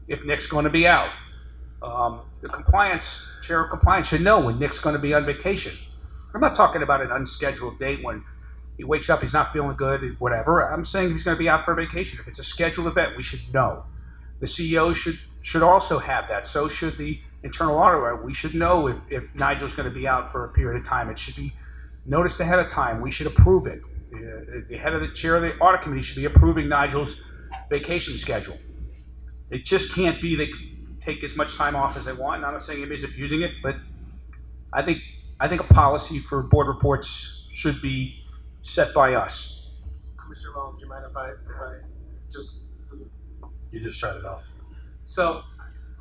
if Nick's going to be out. The chair of compliance should know when Nick's going to be on vacation. I'm not talking about an unscheduled date when he wakes up, he's not feeling good, whatever. I'm saying he's going to be out for a vacation. If it's a scheduled event, we should know. The CEO should also have that. So should the internal auditor. We should know if Nigel's going to be out for a period of time. It should be noticed ahead of time. We should approve it. the head of the chair of the audit committee should be approving Nigel's vacation schedule. It just can't be they can take as much time off as they want. And I'm not saying anybody's abusing it, but I think a policy for board reports should be set by us. Commissioner Mullin, do you mind if I just? You just shut it off. So,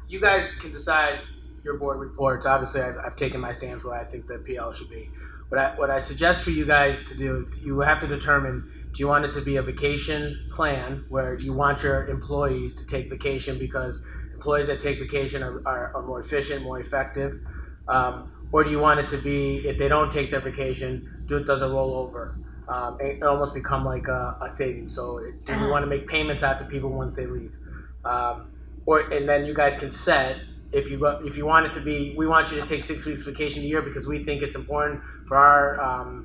you guys can decide your board reports. Obviously, I've taken my stance where I think the PL should be. What I suggest for you guys to do is you have to determine, do you want it to be a vacation plan where you want your employees to take vacation because employees that take vacation are more efficient, more effective? Or do you want it to be, if they don't take their vacation, does it roll over? It almost become like a savings. So do you want to make payments out to people once they leave? And then you guys can set, if you want it to be, we want you to take 6 weeks vacation a year because we think it's important for our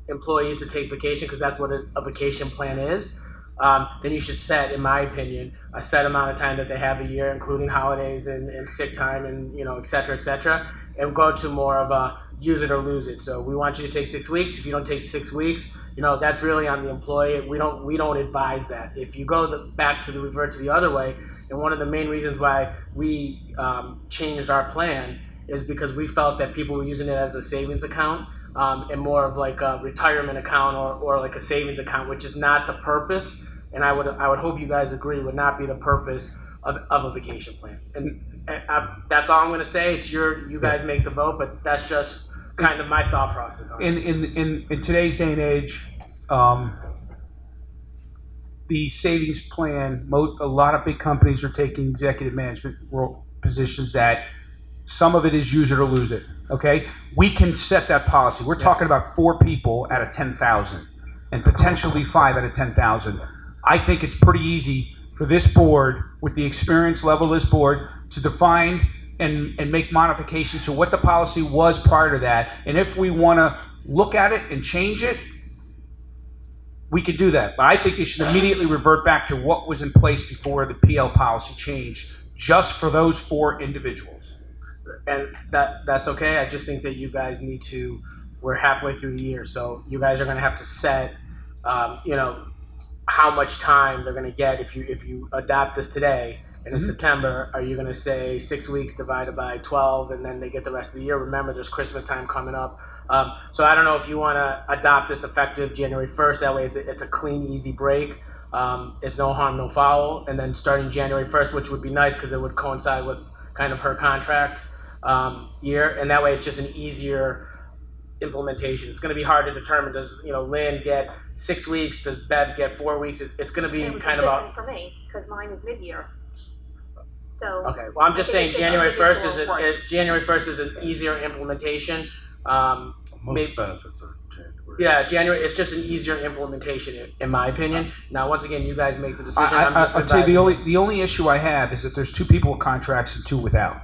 employees to take vacation because that's what a vacation plan is. Then you should set, in my opinion, a set amount of time that they have a year, including holidays and sick time and et cetera, and go to more of a use it or lose it. So we want you to take 6 weeks. If you don't take 6 weeks, that's really on the employee. We don't advise that. If you go back to revert to the other way, and one of the main reasons why we changed our plan is because we felt that people were using it as a savings account and more of like a retirement account or like a savings account, which is not the purpose. And I would hope you guys agree would not be the purpose of a vacation plan. And that's all I'm going to say. It's you guys make the vote, but that's just kind of my thought process on it. In today's day and age, the savings plan, a lot of big companies are taking executive management role positions that some of it is use it or lose it, okay? We can set that policy. We're talking about 4 people out of 10,000 and potentially 5 out of 10,000. I think it's pretty easy for this board, with the experience level of this board, to define and make modifications to what the policy was prior to that. And if we want to look at it and change it, we could do that. But I think it should immediately revert back to what was in place before the PL policy changed, just for those 4 individuals. And that's okay. I just think that you guys need to, we're halfway through the year, so you guys are going to have to set, how much time they're going to get if you adopt this today. And in September, are you going to say 6 weeks divided by 12 and then they get the rest of the year? Remember, there's Christmas time coming up. So I don't know if you want to adopt this effective January 1st. That way it's a clean, easy break. It's no harm, no foul. And then starting January 1st, which would be nice because it would coincide with kind of her contract year. And that way it's just an easier implementation. It's going to be hard to determine. Does Lynn get 6 weeks? Does Bev get 4 weeks? It's going to be kind of different for me because mine is mid-year. So okay. Well, I'm just saying January 1st is an easier implementation. Most benefits are January. Yeah, January. It's just an easier implementation, in my opinion. Now, once again, you guys make the decision. I'll tell you the only issue I have is that there's 2 people with contracts and 2 without.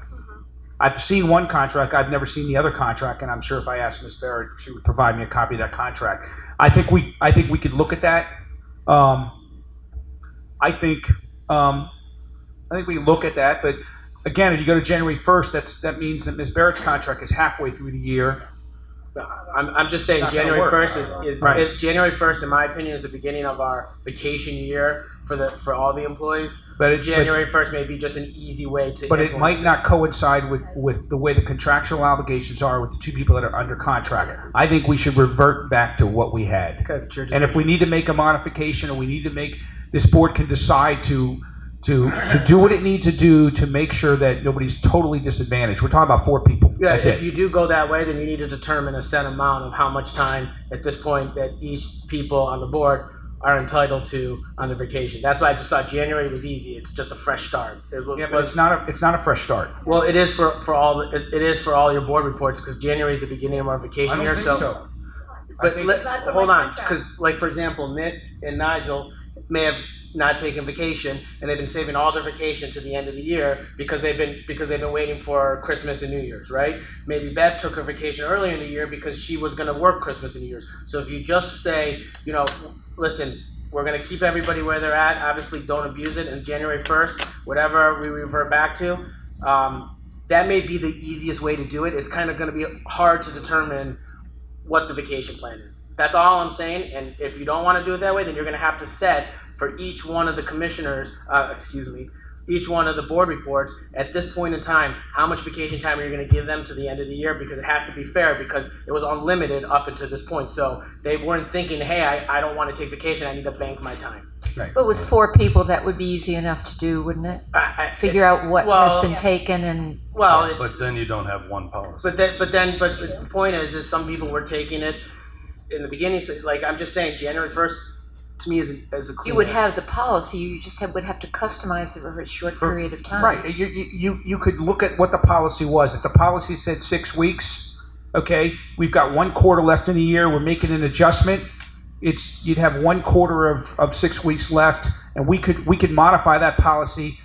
I've seen one contract. I've never seen the other contract, and I'm sure if I asked Ms. Barrett, she would provide me a copy of that contract. I think we could look at that. I think we look at that, but again, if you go to January 1st, that means that Ms. Barrett's contract is halfway through the year. I'm just saying January 1st is right. January 1st, in my opinion, is the beginning of our vacation year for all the employees. But January 1st may be just an easy way to. But it might not coincide with the way the contractual obligations are with the 2 people that are under contract. I think we should revert back to what we had. And if we need to make a modification, or we need to make, this board can decide to do what it needs to do to make sure that nobody's totally disadvantaged. We're talking about 4 people. Yeah, That's if it. you do go that way, then you need to determine a set amount of how much time at this point that each people on the board are entitled to on their vacation. That's why I just thought January was easy. It's just a fresh start. Yeah, but it's not a fresh start. Well, it is for all your board reports because January is the beginning of our vacation I year. don't think so. But That's hold my on, contract. because like for example, Nick and Nigel may have not taken vacation and they've been saving all their vacation to the end of the year because they've been waiting for Christmas and New Year's, right? Maybe Beth took her vacation early in the year because she was going to work Christmas and New Year's. So if you just say, listen, we're going to keep everybody where they're at. Obviously, don't abuse it. And January 1st, whatever we revert back to, that may be the easiest way to do it. It's kind of going to be hard to determine what the vacation plan is. That's all I'm saying. And if you don't want to do it that way, then you're going to have to set for each one of the commissioners, each one of the board reports at this point in time, how much vacation time are you going to give them to the end of the year? Because it has to be fair, because it was unlimited up until this point. So they weren't thinking, hey, I don't want to take vacation. I need to bank my time. But with 4 people, that would be easy enough to do, wouldn't it? Figure out what has been taken and. Well, it's, But then you don't have one policy. but the point is some people were taking it in the beginning. So, like, I'm just saying, January 1st to me is a clean. You would have the policy, you just would have to customize it over a short period of time. Right, you could look at what the policy was. If the policy said 6 weeks, okay, we've got 1 quarter left in the year, we're making an adjustment, you'd have 1 quarter of 6 weeks left, and we could modify that policy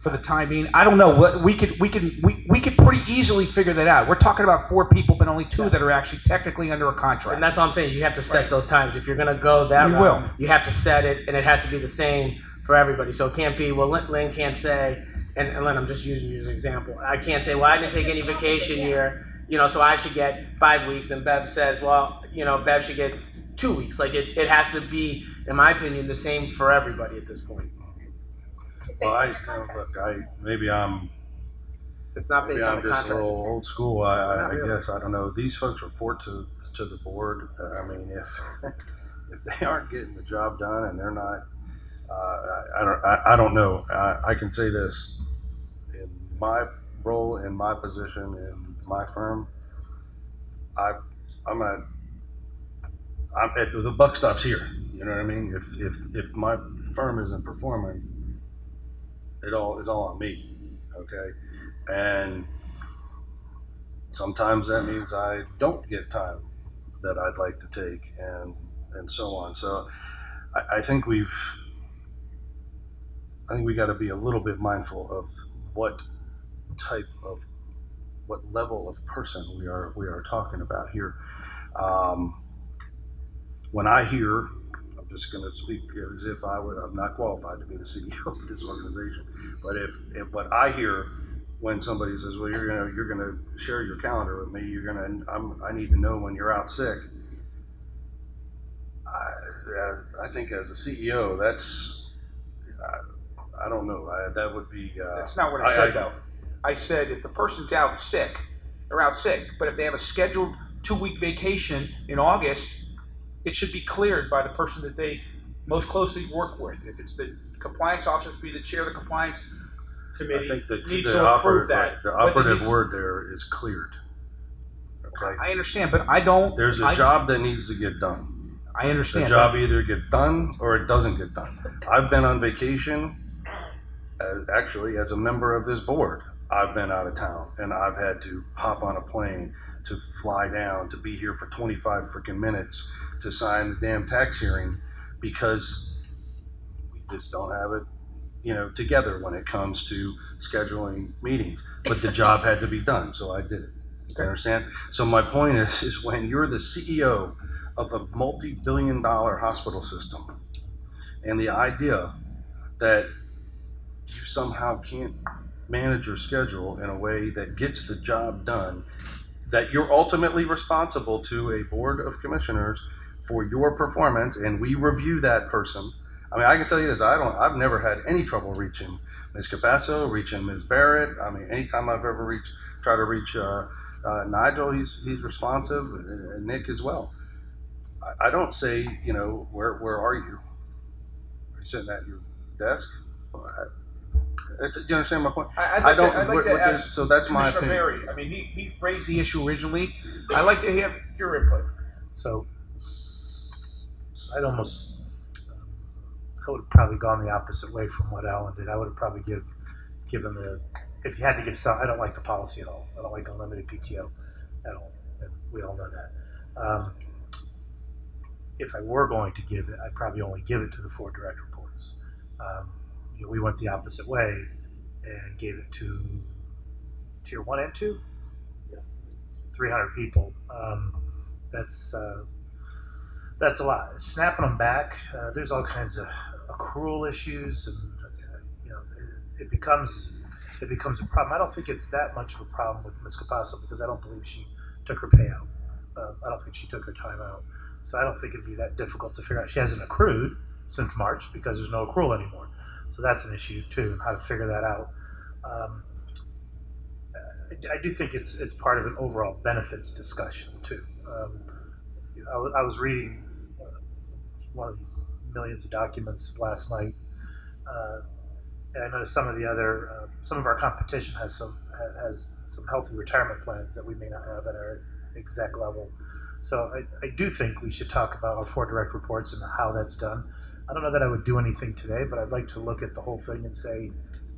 for the time being. I don't know, we could pretty easily figure that out. We're talking about 4 people, but only 2 that are actually technically under a contract. And that's all I'm saying. You have to set those times. If you're going to go that route, you have to set it, and it has to be the same for everybody. So it can't be, well, Lynn can't say, and Lynn, I'm just using you as an example. I can't say, well, I didn't take any vacation here, so I should get 5 weeks. And Bev says, well, Bev should get 2 weeks. Like, it has to be, in my opinion, the same for everybody at this point. Well, maybe I'm It's not based on the just a contract. little old school. I Not really. guess I don't know. These folks report to the board. I mean, if they aren't getting the job done and they're not, I don't know. I can say this: in my role, in my position, in my firm, the buck stops here. You know what I mean? If my firm isn't performing, it's all on me. Okay, and sometimes that means I don't get time that I'd like to take, and so on. So I think we got to be a little bit mindful of what level of person we are talking about here. When I hear, I'm just going to speak as if I'm not qualified to be the CEO of this organization, but if what I hear when somebody says, well, you're going to share your calendar with me, I need to know when you're out sick. I think as a CEO, I don't know. That would be. That's not what I said, though. I said if the person's out sick, they're out sick. But if they have a scheduled 2-week vacation in August, it should be cleared by the person that they most closely work with. If it's the compliance officer, be the chair of the compliance committee. I think needs to approve that. The operative word there is cleared. Okay. I understand, but I don't. There's a job that needs to get done. I understand. The job either gets done or it doesn't get done. I've been on vacation, actually, as a member of this board. I've been out of town, and I've had to hop on a plane to fly down to be here for 25 freaking minutes to sign the damn tax hearing because we just don't have it, together when it comes to scheduling meetings. But the job had to be done, so I did it. You understand? So my point is when you're the CEO of a multi-billion-dollar hospital system, and the idea that you somehow can't manage your schedule in a way that gets the job done, that you're ultimately responsible to a board of commissioners for your performance, and we review that person. I mean, I can tell you this, I've never had any trouble reaching Ms. Capasso, reaching Ms. Barrett. I mean, anytime I've ever tried to reach Nigel, he's responsive, and Nick as well. I don't say, where are you? Are you sitting at your desk? Do you understand my point? I'd like to ask so that's my Commissioner opinion. Berry. I mean, he raised the issue originally. I'd like to have your input. So I would have probably gone the opposite way from what Alan did. I would have probably given if you had to give some, I don't like the policy at all. I don't like unlimited PTO at all. And we all know that. If I were going to give it, I'd probably only give it to the 4 direct reports. We went the opposite way and gave it to tier 1 and 2. 300 people. That's a lot. Snapping them back, there's all kinds of accrual issues, and it becomes a problem. I don't think it's that much of a problem with Ms. Capasso because I don't believe she took her payout. I don't think she took her time out. So I don't think it'd be that difficult to figure out. She hasn't accrued since March because there's no accrual anymore. So that's an issue too, and how to figure that out. I do think it's part of an overall benefits discussion too. I was reading one of these millions of documents last night, and I noticed some of our competition has some healthy retirement plans that we may not have at our exec level. So I do think we should talk about our 4 direct reports and how that's done. I don't know that I would do anything today, but I'd like to look at the whole thing and say,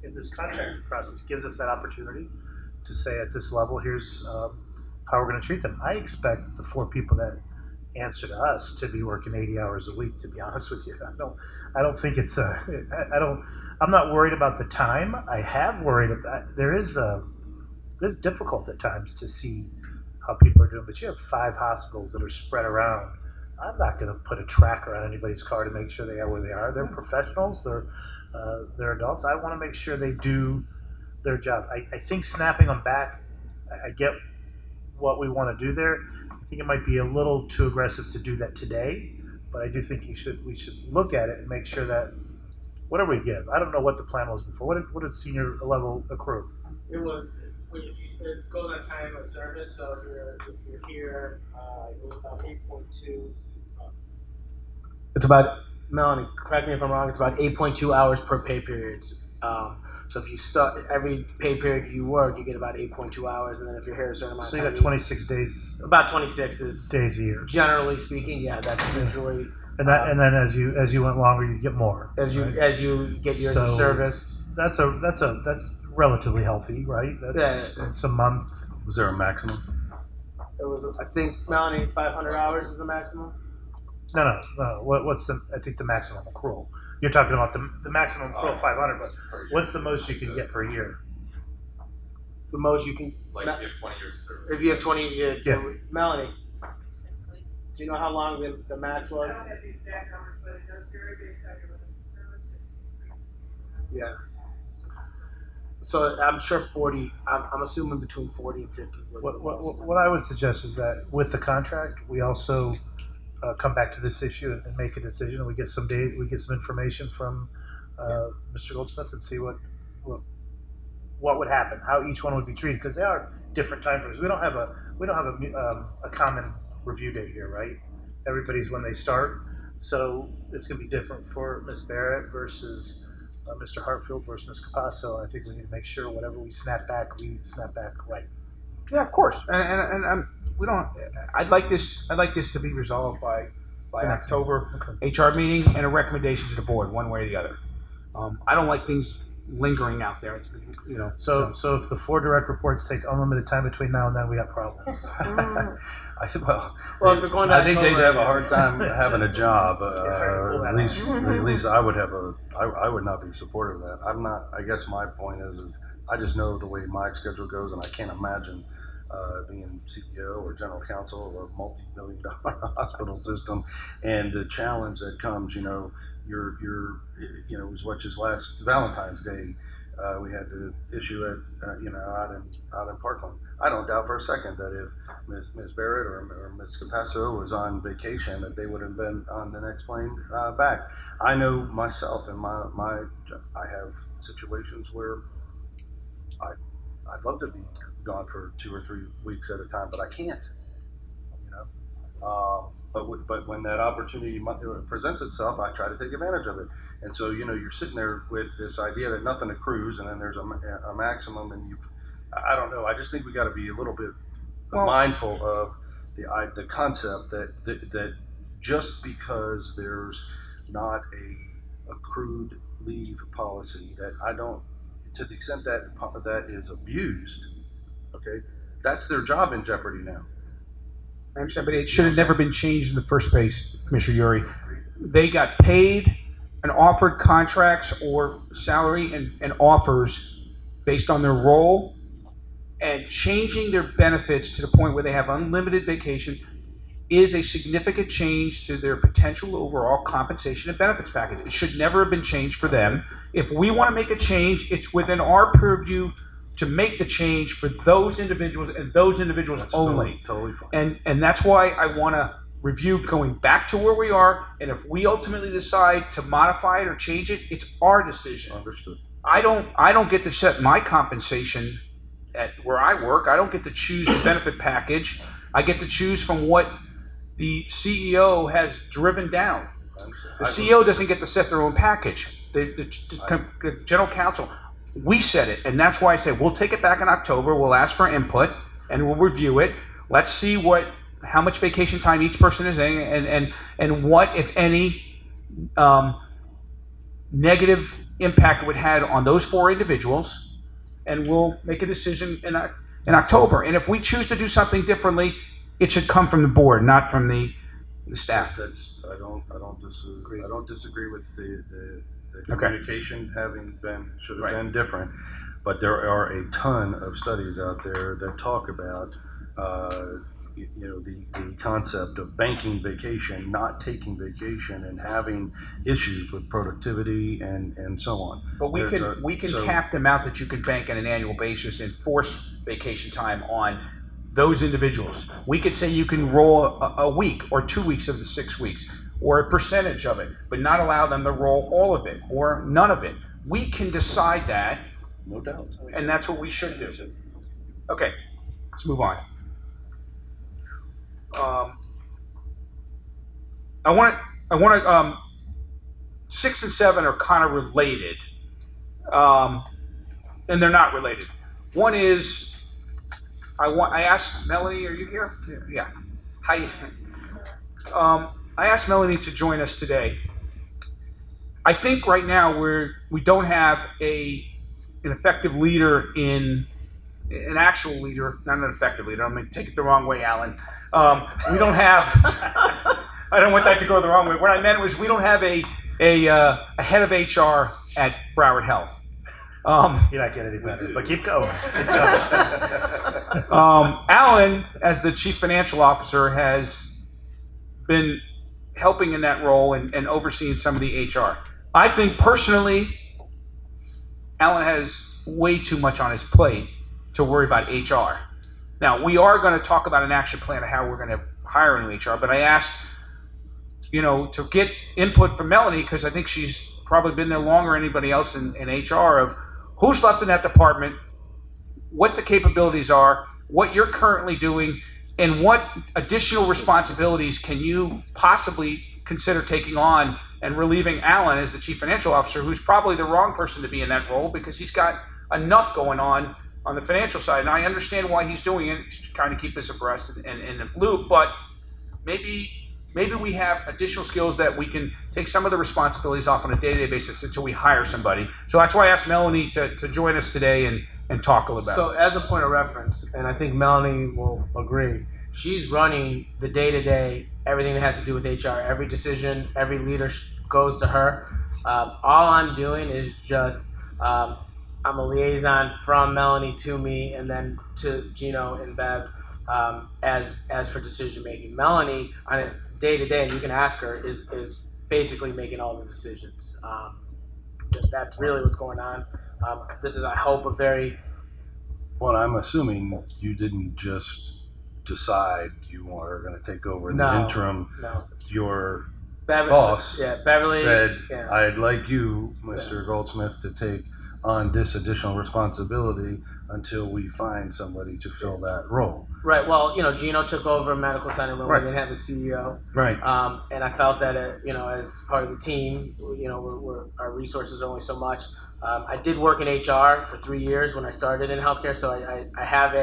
in this contracting process gives us that opportunity to say at this level, here's how we're going to treat them. I expect the 4 people that answer to us to be working 80 hours a week, to be honest with you. I don't think it's I'm not worried about the time. I have worried about, it's difficult at times to see how people are doing, but you have 5 hospitals that are spread around. I'm not going to put a tracker on anybody's car to make sure they are where they are. They're professionals. They're adults. I want to make sure they do their job. I think snapping them back, I get what we want to do there. I think it might be a little too aggressive to do that today, but I do think we should look at it and make sure that whatever we give. I don't know what the plan was before. What did senior level accrue? It goes on time of service. So if you're here, it was about 8.2. It's about, Melanie, correct me if I'm wrong. It's about 8.2 hours per pay periods. So if you start every pay period you work, you get about 8.2 hours, and then if you're here a certain amount of time, so you got 26 days. About 26 is days a year. Generally speaking, yeah, that's usually. And then as you went longer, you get more. As you get years of service. That's relatively healthy, right? It's a month. Was there a maximum? It was, I think, Melanie, 500 hours is the maximum. No. What's I think the maximum accrual? You're talking about the maximum accrual, 500. But what's the most you can get per year? The most you can. Like if you have 20 years of service. If you have 20 years. Yes. Melanie, do you know how long the max was? I don't have the exact numbers, but it does vary based on your length of service. It increases. Yeah. So I'm sure 40. I'm assuming between 40 and 50. What I would suggest is that with the contract, we also come back to this issue and make a decision, and we get some information from Mr. Goldsmith and see what would happen, how each one would be treated, because they are different time frames. We don't have a common review date here, right? Everybody's when they start, so it's going to be different for Ms. Barrett versus Mr. Hartfield versus Ms. Capasso. I think we need to make sure whatever we snap back right. Yeah, of course. And we don't. I'd like this to be resolved by October HR meeting and a recommendation to the board, one way or the other. I don't like things lingering out there. It's, So if the 4 direct reports take unlimited time between now and then, we got problems. I think they'd have a hard time having a job. At least I would I would not be supportive of that. I'm not. I guess my point is I just know the way my schedule goes, and I can't imagine being CEO or general counsel of a multi-billion-dollar hospital system, and the challenge that comes. You're as much as last Valentine's Day. We had to issue it, out in Parkland. I don't doubt for a second that if Ms. Barrett or Ms. Capasso was on vacation, that they would have been on the next plane back. I know myself and I have situations where I'd love to be gone for 2 or 3 weeks at a time, but I can't. But when that opportunity presents itself, I try to take advantage of it. And so, you're sitting there with this idea that nothing accrues, and then there's a maximum, and I don't know. I just think we got to be a little bit mindful of the concept that just because there's not a accrued leave policy, that I don't, to the extent that is abused, okay, that's their job in jeopardy now. I understand, but it should have never been changed in the first place, Commissioner Uri. They got paid and offered contracts or salary and offers based on their role, and changing their benefits to the point where they have unlimited vacation is a significant change to their potential overall compensation and benefits package. It should never have been changed for them. If we want to make a change, it's within our purview to make the change for those individuals and those individuals only. Totally fine. And that's why I want to review going back to where we are, and if we ultimately decide to modify it or change it, it's our decision. Understood. I don't get to set my compensation at where I work. I don't get to choose the benefit package. I get to choose from what the CEO has driven down. The CEO doesn't get to set their own package. The general counsel, we set it, and that's why I say we'll take it back in October. We'll ask for input, and we'll review it. Let's see how much vacation time each person is in, and what, if any, negative impact it would have on those 4 individuals, and we'll make a decision in October. And if we choose to do something differently, it should come from the board, not from the staff. I don't disagree. I don't disagree with the Okay. communication should have been different, but there are a ton of studies out there that talk about the concept of banking vacation, not taking vacation, and having issues with productivity and so on. But we can cap the amount that you can bank on an annual basis and force vacation time on those individuals. We could say you can roll a week or 2 weeks of the 6 weeks, or a percentage of it, but not allow them to roll all of it or none of it. We can decide that, No doubt. and that's what we should do. Okay, let's move on. I want to. 6 and 7 are kind of related, and they're not related. One is I asked Melanie, are you here? Yeah. How you? I asked Melanie to join us today. I think right now we don't have an effective leader an actual leader, not an effective leader. I'm going to take it the wrong way, Alan. We don't have. I don't want that to go the wrong way. What I meant was we don't have a head of HR at Broward Health. You're not getting any better, but keep going. Alan, as the chief financial officer, has been helping in that role and overseeing some of the HR. I think personally, Alan has way too much on his plate to worry about HR. Now, we are going to talk about an action plan of how we're going to hire a new HR, but I asked, to get input from Melanie, because I think she's probably been there longer than anybody else in HR, of who's left in that department, what the capabilities are, what you're currently doing, and what additional responsibilities can you possibly consider taking on and relieving Alan as the chief financial officer, who's probably the wrong person to be in that role because he's got enough going on the financial side. And I understand why he's doing it, trying to keep us abreast and in the loop, but maybe we have additional skills that we can take some of the responsibilities off on a day-to-day basis until we hire somebody. So that's why I asked Melanie to join us today and talk a little bit. So as a point of reference, and I think Melanie will agree, she's running the day-to-day, everything that has to do with HR. Every decision, every leader goes to her. All I'm doing is just, I'm a liaison from Melanie to me and then to Gino and Bev as for decision making. Melanie, on a day-to-day, and you can ask her, is basically making all the decisions. That's really what's going on. This is, I hope, a very... Well, I'm assuming you didn't just decide you are going to take over in the interim. No. Your boss Beverly said, I'd like you, Mr. Goldsmith, to take on this additional responsibility until we find somebody to fill that role. Right. Well, Gino took over medical center when we didn't have a CEO. Right. And I felt that, as part of the team, our resources are only so much. I did work in HR for 3 years when I started in healthcare, so I have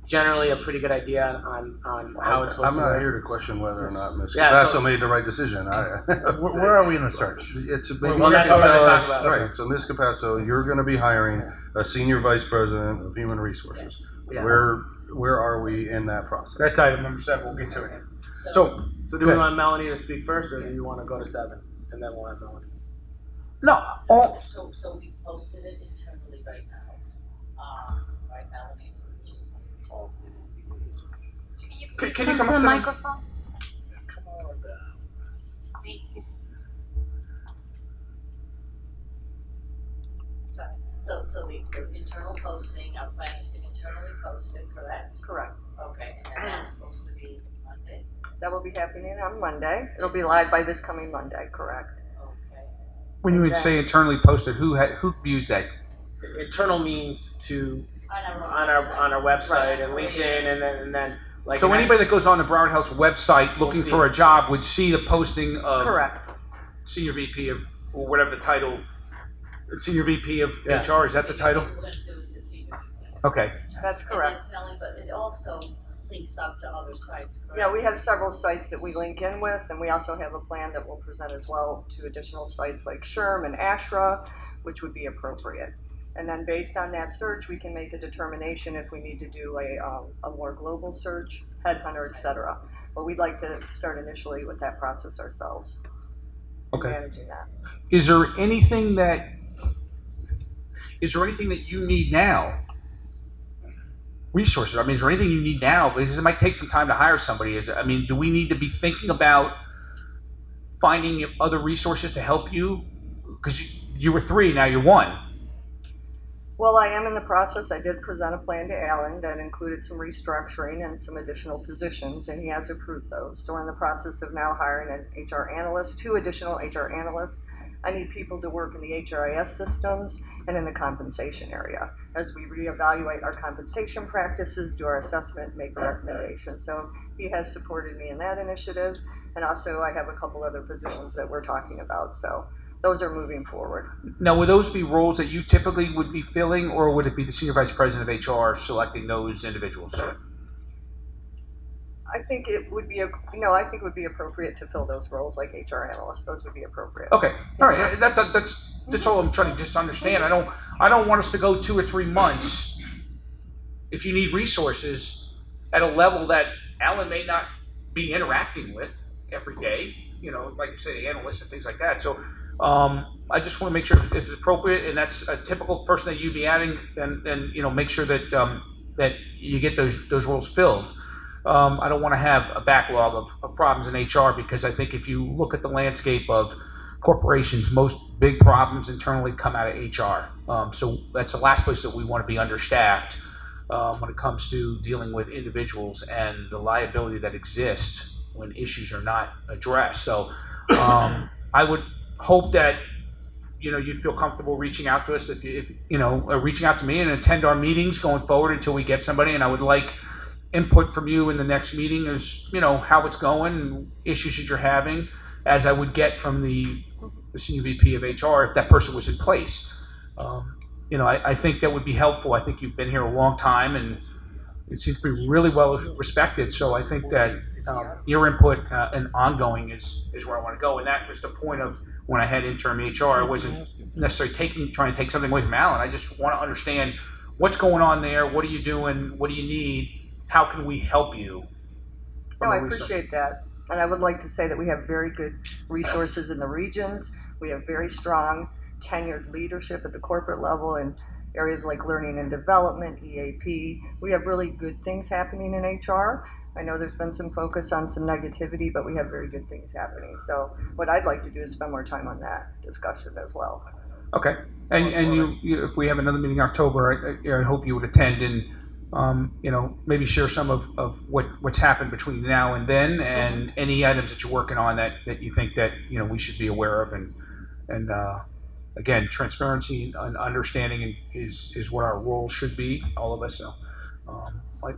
generally a pretty good idea on how it's supposed to work. I'm not here to question whether or not Ms. Capasso made the right decision. Where are we in the search? That's what we're going to talk about. Right. So Ms. Capasso, you're going to be hiring a senior vice president of human resources. Yeah. Where are we in that process? That's item number 7. We'll get to it. So do we want Melanie to speak first, or do you want to go to 7 and then we'll have Melanie? No. So we posted it internally right now. Right now, Can you come to the up microphone? Come on down. Thank you. So the internal posting, our plan is to internally post it, correct? Correct. Okay, and then that's supposed to be Monday? That will be happening on Monday. It'll be live by this coming Monday, correct? Okay. When you would say internally posted, who views that? Internal means to On our website and LinkedIn, and then like. So anybody that goes on the Broward Health's website looking see for it. a job would see the posting of Correct. Senior VP of, or whatever the title, Senior VP of Yeah. HR, is that the title? We're gonna do it this evening. Okay. That's correct. And then, Melanie, but it also links up to other sites, correct? Yeah, we have several sites that we link in with, and we also have a plan that we'll present as well to additional sites like SHRM and ASHRA, which would be appropriate. And then based on that search, we can make a determination if we need to do a more global search, headhunter, et cetera. But we'd like to start initially with that process ourselves. Okay. Managing that. Is there anything that you need now? Resources. I mean, is there anything you need now? Because it might take some time to hire somebody. Do we need to be thinking about finding other resources to help you? Because you were 3, now you're 1. Well, I am in the process. I did present a plan to Alan that included some restructuring and some additional positions, and he has approved those. So we're in the process of now hiring an HR analyst, 2 additional HR analysts. I need people to work in the HRIS systems and in the compensation area as we reevaluate our compensation practices, do our assessment, make a recommendation. So he has supported me in that initiative, and also I have a couple other positions that we're talking about. So those are moving forward. Now, would those be roles that you typically would be filling, or would it be the Senior Vice President of HR selecting those individuals? I think it would be appropriate to fill those roles like HR analysts. Those would be appropriate. Okay, all right. That's all I'm trying to just understand. I don't want us to go 2 or 3 months if you need resources at a level that Alan may not be interacting with every day. You know, like you say, analysts and things like that. So I just want to make sure if it's appropriate and that's a typical person that you'd be adding, then make sure that that you get those roles filled. I don't want to have a backlog of problems in HR, because I think if you look at the landscape of corporations, most big problems internally come out of HR. So that's the last place that we want to be understaffed when it comes to dealing with individuals and the liability that exists when issues are not addressed. So I would hope that you'd feel comfortable reaching out to us if reaching out to me and attend our meetings going forward until we get somebody. And I would like input from you in the next meeting is, how it's going and issues that you're having, as I would get from the Senior VP of HR if that person was in place. I think that would be helpful. I think you've been here a long time and it seems to be really well respected. So I think that your input and ongoing is where I want to go. And that was the point of when I had interim HR. I wasn't necessarily trying to take something away from Alan. I just want to understand what's going on there. What are you doing? What do you need? How can we help you? No, I appreciate that. And I would like to say that we have very good resources in the regions. We have very strong tenured leadership at the corporate level in areas like learning and development, EAP. We have really good things happening in HR. I know there's been some focus on some negativity, but we have very good things happening. So what I'd like to do is spend more time on that discussion as well. Okay. And you if we have another meeting in October, I hope you would attend and maybe share some of what's happened between now and then, and any items that you're working on that you think that we should be aware of, and again, transparency and understanding is what our role should be, all of us. So,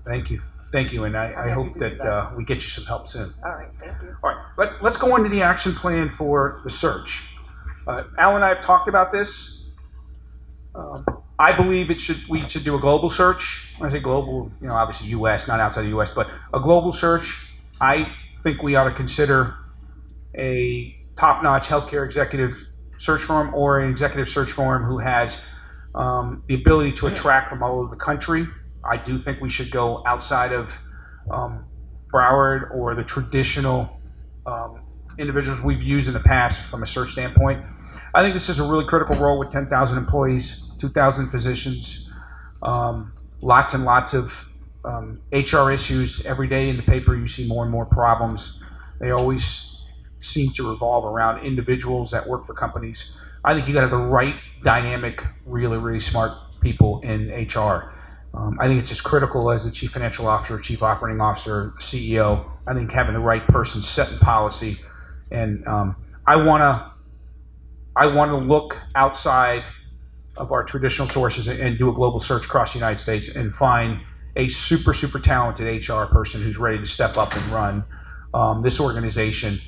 thank you, and I hope that we get you some help soon. All right, thank you. All right, let's go into the action plan for the search. Al and I have talked about this. I believe we should do a global search. When I say global, obviously U.S., not outside the U.S., but a global search. I think we ought to consider a top-notch healthcare executive search firm or an executive search firm who has the ability to attract from all over the country. I do think we should go outside of Broward or the traditional individuals we've used in the past from a search standpoint. I think this is a really critical role with 10,000 employees, 2,000 physicians, lots and lots of HR issues. Every day in the paper you see more and more problems. They always seem to revolve around individuals that work for companies. I think you got to have the right dynamic, really, really smart people in HR. I think it's as critical as the chief financial officer, chief operating officer, CEO. I think having the right person setting policy, and I want to look outside of our traditional sources and do a global search across the United States and find a super talented HR person who's ready to step up and run this organization.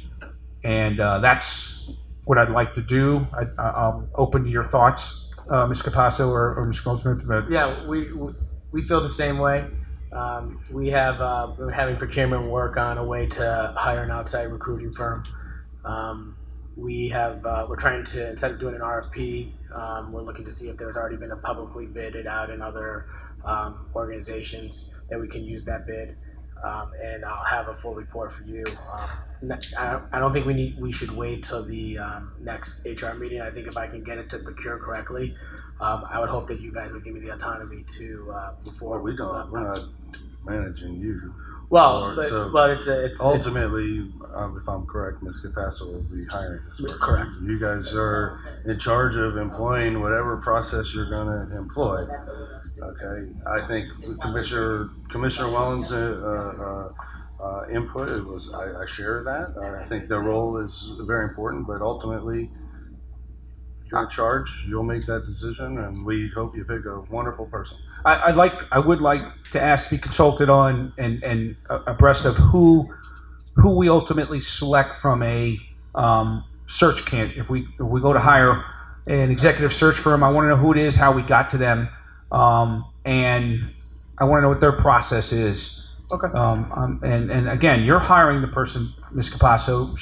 And that's what I'd like to do. I'm open to your thoughts, Ms. Capasso or Ms. Goldsmith. But Yeah, we feel the same way. We have been having procurement work on a way to hire an outside recruiting firm. We're trying to, instead of doing an RFP, we're looking to see if there's already been a publicly bidded out in other organizations that we can use that bid. And I'll have a full report for you. I don't think we should wait till the next HR meeting. I think if I can get it to procure correctly, I would hope that you guys would give me the autonomy to before We're not managing you. Well, So but it's ultimately, if I'm correct, Ms. Capasso will be hiring this person. Correct. You guys are in charge of employing whatever process you're going to employ. Okay. I think Commissioner Welland's input I share that. I think their role is very important, but ultimately, you're in charge. You'll make that decision, and we hope you pick a wonderful person. I would like to ask to be consulted on and abreast of who we ultimately select from a search candidate. If we go to hire an executive search firm, I want to know who it is, how we got to them, and I want to know what their process is. Okay. And again, you're hiring the person, Ms. Capasso.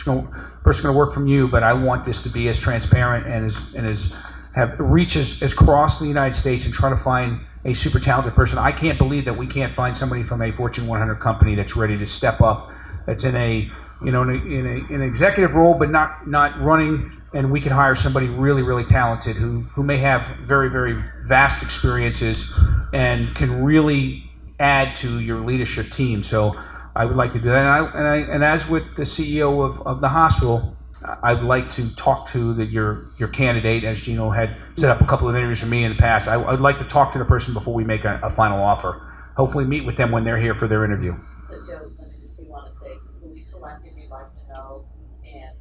Person's going to work from you, but I want this to be as transparent and as have reaches across the United States and try to find a super talented person. I can't believe that we can't find somebody from a Fortune 100 company that's ready to step up, that's in an executive role, but not running. And we can hire somebody really talented who may have very vast experiences and can really add to your leadership team. So I would like to do that. And as with the CEO of the hospital, I'd like to talk to your candidate, as Gino had set up a couple of interviews for me in the past. I'd like to talk to the person before we make a final offer. Hopefully meet with them when they're here for their interview. So Joe, let me just want to say, who we selected, we'd like to know, and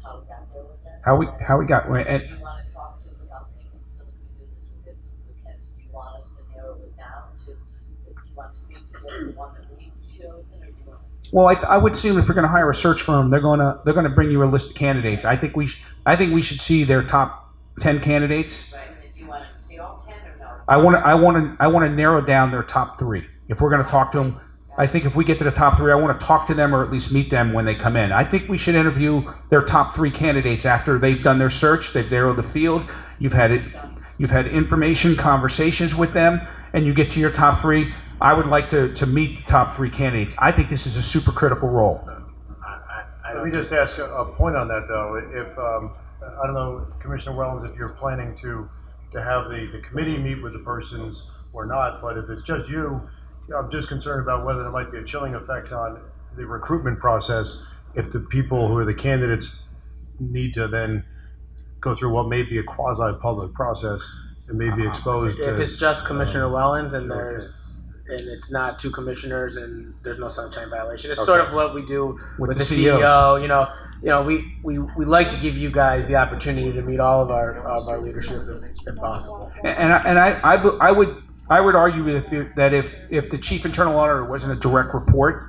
how we got there with that. How we got, and Do you want to talk to the company as soon as we do this? We'll get some bookends. Do you want us to narrow it down to, do you want to speak to just the one that we chosen, or do you want to speak? well, I would assume if we're going to hire a search firm, they're going to bring you a list of candidates. I think we should see their top 10 candidates. Right, and do you want to see all 10 or no? I want to narrow down their top 3. If we're going to talk to them, I think if we get to the top 3, I want to talk to them or at least meet them when they come in. I think we should interview their top 3 candidates after they've done their search, they've narrowed the field, you've had information, conversations with them, and you get to your top 3. I would like to meet the top 3 candidates. I think this is a super critical role. Let me just ask a point on that, though. If I don't know, Commissioner Wellens, if you're planning to have the committee meet with the persons or not, but if it's just you, I'm just concerned about whether there might be a chilling effect on the recruitment process if the people who are the candidates need to then go through what may be a quasi-public process and may be exposed if to... it's just Commissioner Wellens and and it's not 2 commissioners and there's no sunshine violation. It's sort of what we do with the CEO. We like to give you guys the opportunity to meet all of our leadership if possible. And I would argue that if the chief internal auditor wasn't a direct report,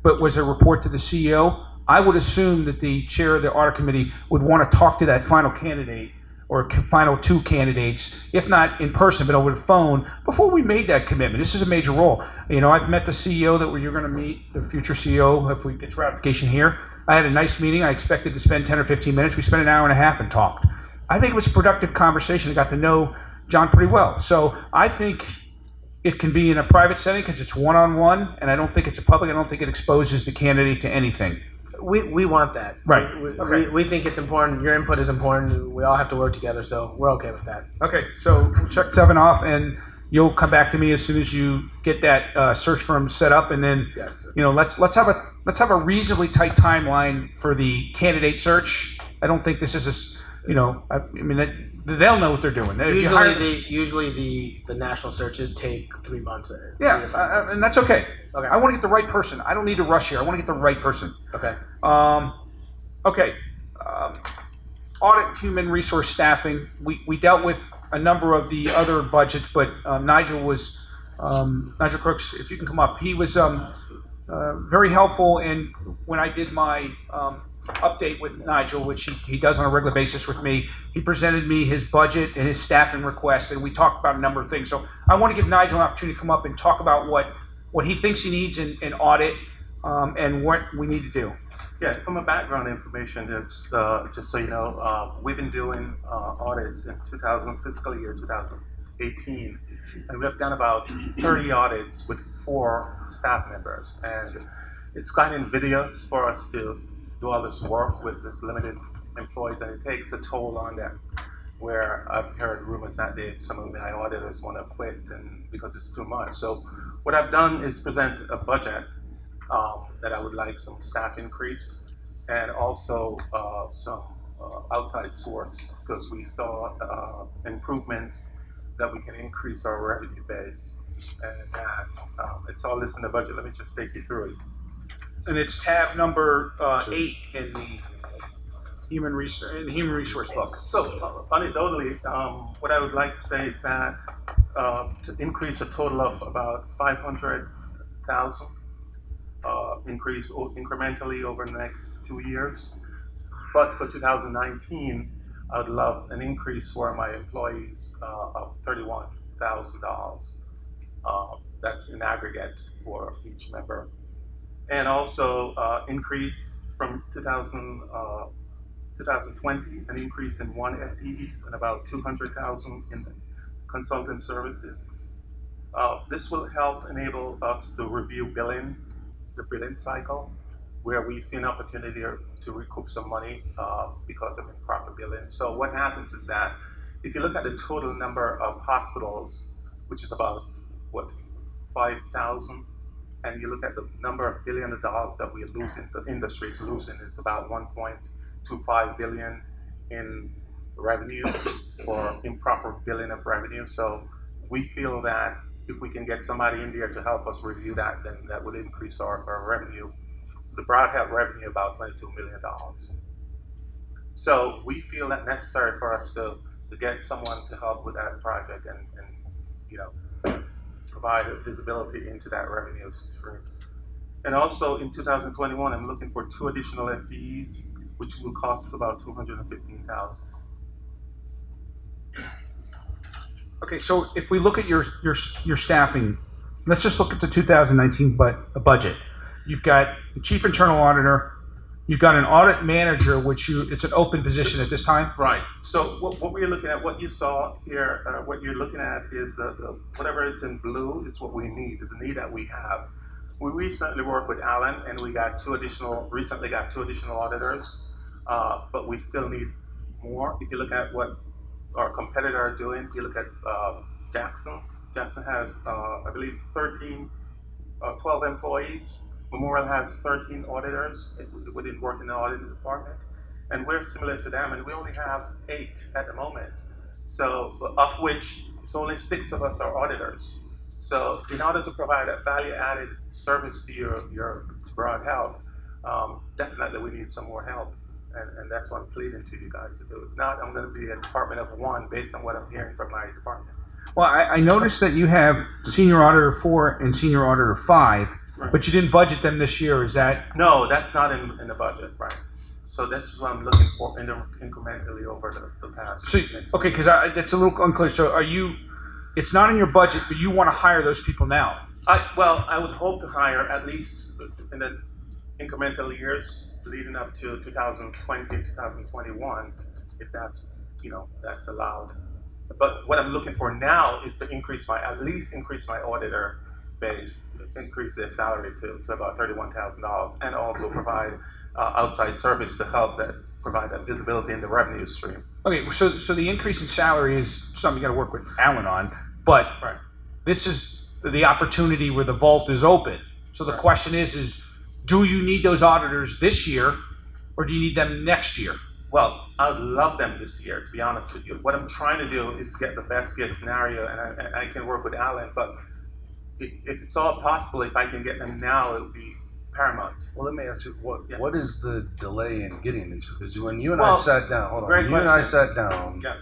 but was a report to the CEO, I would assume that the chair of the audit committee would want to talk to that final candidate or final 2 candidates, if not in person, but over the phone, before we made that commitment. This is a major role. I've met the CEO that you're going to meet, the future CEO, if we get ratification here. I had a nice meeting. I expected to spend 10 or 15 minutes. We spent an hour and a half and talked. I think it was a productive conversation. I got to know John pretty well. So I think it can be in a private setting because it's one-on-one, and I don't think it's a public. I don't think it exposes the candidate to anything. We want that. Right. Okay. We think it's important. Your input is important. We all have to work together, so we're okay with that. Okay, so check 7 off, and you'll come back to me as soon as you get that search firm set up, and then let's have a reasonably tight timeline for the candidate search. I don't think this is you know, I mean, they'll know what they're doing. If you hire- Usually the national searches take 3 months. yeah, 3 to 5 months. and that's okay. Okay. I want to get the right person. I don't need to rush here. I want to get the right person. Okay. Okay. Audit human resource staffing. We dealt with a number of the other budgets, but Nigel Crooks, if you can come up, he was very helpful in when I did my update with Nigel, which he does on a regular basis with me. He presented me his budget and his staffing request, and we talked about a number of things. So I want to give Nigel an opportunity to come up and talk about what he thinks he needs in audit and what we need to do. Yeah, from a background information, it's just so you know, we've been doing audits in fiscal year 2018, and we have done about 30 audits with 4 staff members, and it's kind of invidious for us to do all this work with this limited employees, and it takes a toll on them. Where I've heard rumors that some of my auditors want to quit and because it's too much. So what I've done is present a budget that I would like some staff increase and also some outside source, because we saw improvements that we can increase our revenue base, and that it's all listed in the budget. Let me just take you through it. And it's tab number 8 in the human resource book. So anecdotally, what I would like to say is that to increase a total of about 500,000. Increase incrementally over the next 2 years. But for 2019, I would love an increase for my employees of $31,000. That's in aggregate for each member. And also increase from 2020, an increase in 1 FTEs and about 200,000 in consultant services. This will help enable us to review the billing cycle, where we see an opportunity to recoup some money because of improper billing. So what happens is that if you look at the total number of hospitals, which is about 5,000, and you look at the number of billion of dollars that we are losing, the industry is losing, it's about 1.25 billion in revenue for improper billing of revenue. So we feel that if we can get somebody in there to help us review that, then that would increase our revenue. The Broward Health revenue about $22 million. So we feel that necessary for us to get someone to help with that project and provide visibility into that revenue stream. And also in 2021, I'm looking for 2 additional FTEs, which will cost us about $215,000. Okay, so if we look at your staffing, let's just look at the 2019 budget. You've got the chief internal auditor, you've got an audit manager, it's an open position at this time. Right. So what we're looking at, what you saw here, what you're looking at is the whatever is in blue is what we need, is a need that we have. We recently worked with Alan, and we got recently got two additional auditors, but we still need more. If you look at what our competitor are doing, if you look at Jackson has, I believe, 12 employees. Memorial has 13 auditors. We didn't work in the audit department. And we're similar to them, and we only have 8 at the moment. So, of which, it's only 6 of us are auditors. So, in order to provide a value-added service to your Broward Health, definitely we need some more help. And that's what I'm pleading to you guys to do. If not, I'm going to be a department of 1 based on what I'm hearing from my department. Well, I noticed that you have senior auditor 4 and senior auditor 5, right, but you didn't budget them this year. Is that? No, that's not in the budget, right? So this is what I'm looking for incrementally over the past. So, okay, because it's a little unclear. So it's not in your budget, but you want to hire those people now? I would hope to hire at least in the incremental years leading up to 2020, 2021, if that's allowed. But what I'm looking for now is to at least increase my auditor base, increase their salary to about $31,000, and also provide outside service to help provide that visibility in the revenue stream. Okay, so the increase in salary is something you got to work with Alan on, but right, this is the opportunity where the vault is open. So the question is do you need those auditors this year, or do you need them next year? Well, I would love them this year, to be honest with you. What I'm trying to do is get the best case scenario, and I can work with Alan, but if it's all possible, if I can get them now, it would be paramount. Well, let me ask you, Yeah. what is the delay in getting these? Because when you and Well, I sat down, hold on, great when you and I question. sat down, Yeah.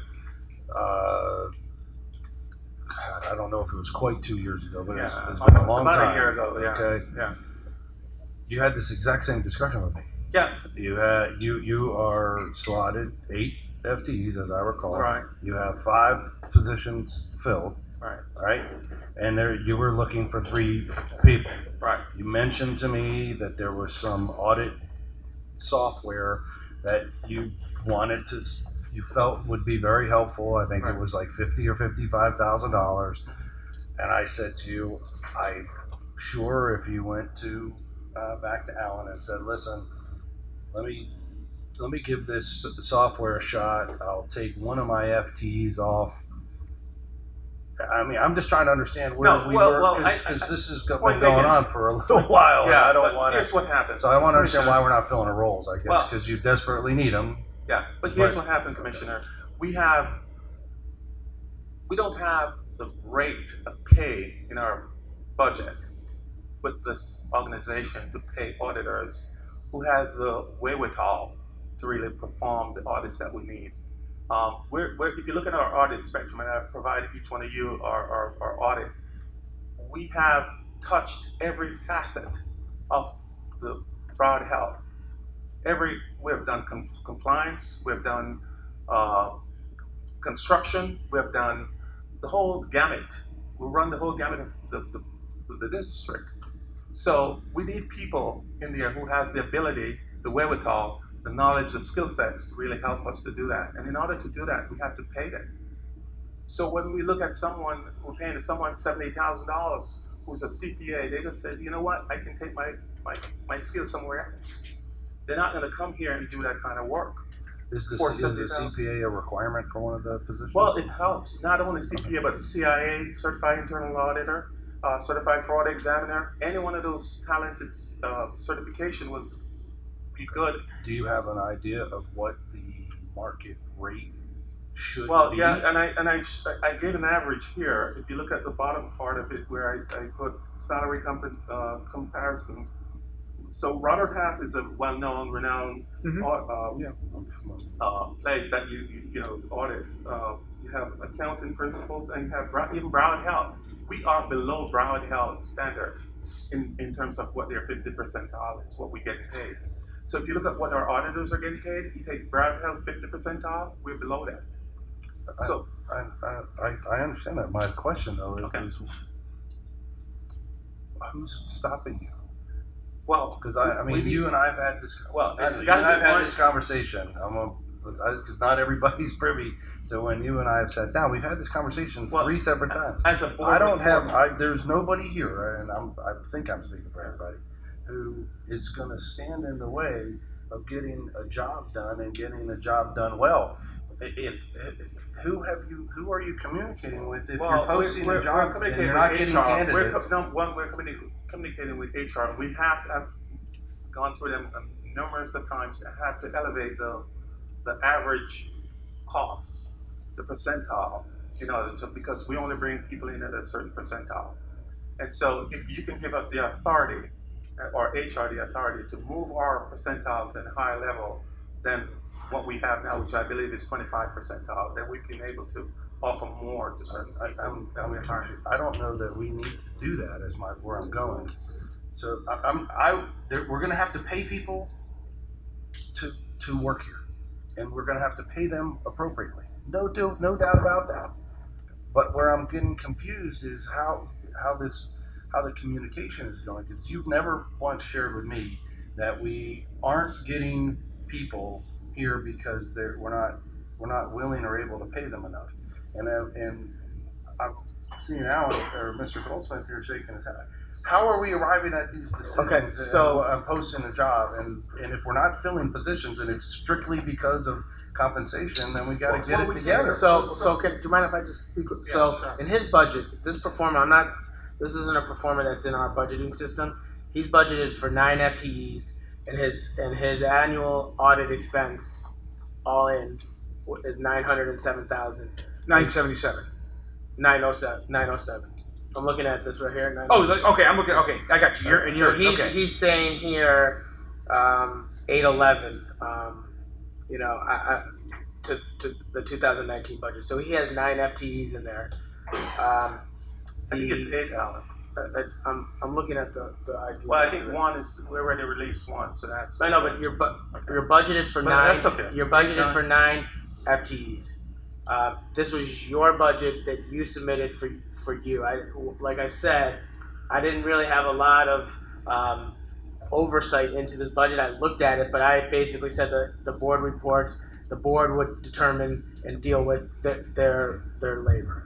God, I don't know if it was quite 2 years ago, but it's been a Almost long about time. a year ago, yeah. Okay. Yeah. You had this exact same discussion with me. Yeah. You are slotted 8 FTEs, as I recall. Right. You have 5 positions filled. Right. Right. And you were looking for 3 people. Right. You mentioned to me that there was some audit software that you felt would be very helpful. I think it was like $50,000 or $55,000. And I said to you, I'm sure if you went to back to Alan and said, listen, let me give this software a shot. I'll take one of my FTEs off. I mean, I'm just trying to understand where we were, because this has been going on for a little while. Yeah, and I don't want here's what happened. So I want to understand why we're not filling the roles, I guess, because you desperately need them. Yeah, but here's what happened, Commissioner. We don't have the rate of pay in our budget with this organization to pay auditors who has the wherewithal to really perform the audits that we need. If you look at our audit spectrum, and I've provided each one of you our audit, we have touched every facet of the Broward Health. We have done compliance, we have done construction, we have done the whole gamut. We run the whole gamut of the district. So we need people in there who has the ability, the wherewithal, the knowledge, the skill sets to really help us to do that. And in order to do that, we have to pay them. So when we look at we're paying someone $70,000 who's a CPA, they just say, you know what, I can take my skills somewhere else. They're not going to come here and do that kind of work. Is the CPA a requirement for one of the positions? Well, it helps. Not only CPA, but CIA, Certified Internal Auditor, Certified Fraud Examiner. Any one of those talented certification would be good. Do you have an idea of what the market rate should be? Well, yeah, and I gave an average here. If you look at the bottom part of it, where I put salary comparison. So Robert Half is a well-known, renowned place that you audit. You have accounting principles, and you have even Broward Health. We are below Broward Health standard in terms of what their 50 percentile is, what we get paid. So if you look at what our auditors are getting paid, you take Broward Health 50 percentile, we're below that. So I understand that. My question though is who's stopping you? Well, because I mean, you and I've had this. Well, it's you gotta and I've be had one- this conversation. Because not everybody's privy to when you and I have sat down. We've had this conversation 3 separate times. As a board, There's nobody here, and I think I'm speaking for everybody, who is going to stand in the way of getting a job done and getting a job done well. Who are you communicating with if you're posting a job and you're not getting candidates? We're communicating with HR. We have gone through them numerous of times and have to elevate the average cost, the percentile, because we only bring people in at a certain percentile. And so if you can give us the authority, or HR the authority to move our percentile to a higher level than what we have now, which I believe is 25 percentile, then we've been able to offer more to certain people. I don't know that we need to do that. Is where I'm going. So we're going to have to pay people to work here, and we're going to have to pay them appropriately. No doubt about that. But where I'm getting confused is how the communication is going, because you've never once shared with me that we aren't getting people here because we're not willing or able to pay them enough. And I've seen Alan or Mr. Goldsmith here shaking his head. How are we arriving at these decisions? Okay, so I'm posting a job, and if we're not filling positions, and it's strictly because of compensation, then we got to get it together. So do you mind if I just speak? So in his budget, this performer, this isn't a performer that's in our budgeting system. He's budgeted for 9 FTEs, and his annual audit expense all in is 907,000. 977. 907. I'm looking at this right here. Oh, okay. I'm looking. Okay, I got you. You're and So yours. Okay. he's saying here 811. To the 2019 budget. So he has 9 FTEs in there. I think it's 8, Alan. I'm looking at the ID. Well, I think one is, we already released one, so that's. I know, but you're budgeted for But 9. that's okay. You're budgeted for 9 FTEs. This was your budget that you submitted for you. Like I said, I didn't really have a lot of oversight into this budget. I looked at it, but I basically said that the board reports, the board would determine and deal with their labor.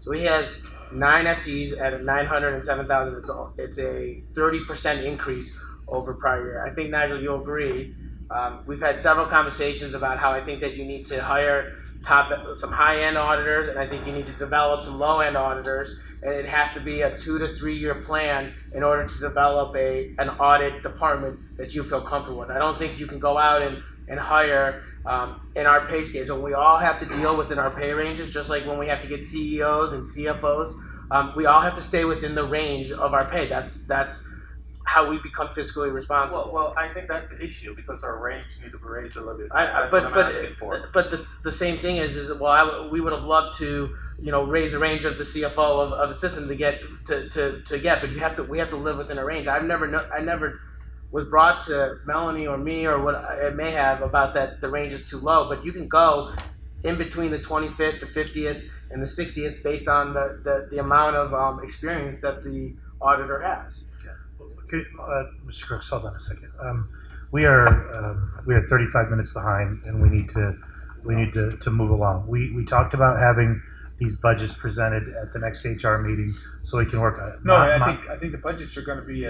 So he has 9 FTEs at 907,000. It's a 30% increase over prior year. I think, Nigel, you'll agree. We've had several conversations about how I think that you need to hire some high-end auditors, and I think you need to develop some low-end auditors, and it has to be a 2 to 3 year plan in order to develop an audit department that you feel comfortable with. I don't think you can go out and hire in our pay schedule. We all have to deal within our pay ranges, just like when we have to get CEOs and CFOs. We all have to stay within the range of our pay. That's how we become fiscally responsible. Well, I think that's the issue because our range needs to be raised a little bit. But the same thing is we would have loved to raise the range of the CFO of the system to get to get, but we have to live within a range. I never was brought to Melanie or me or what it may have about that the range is too low, but you can go in between the 25th, the 50th, and the 60th based on the amount of experience that the auditor has. Mr. Crooks, hold on a second. We are 35 minutes behind, and we need to move along. We talked about having these budgets presented at the next HR meeting so we can work on it. No, I think the budgets are going to be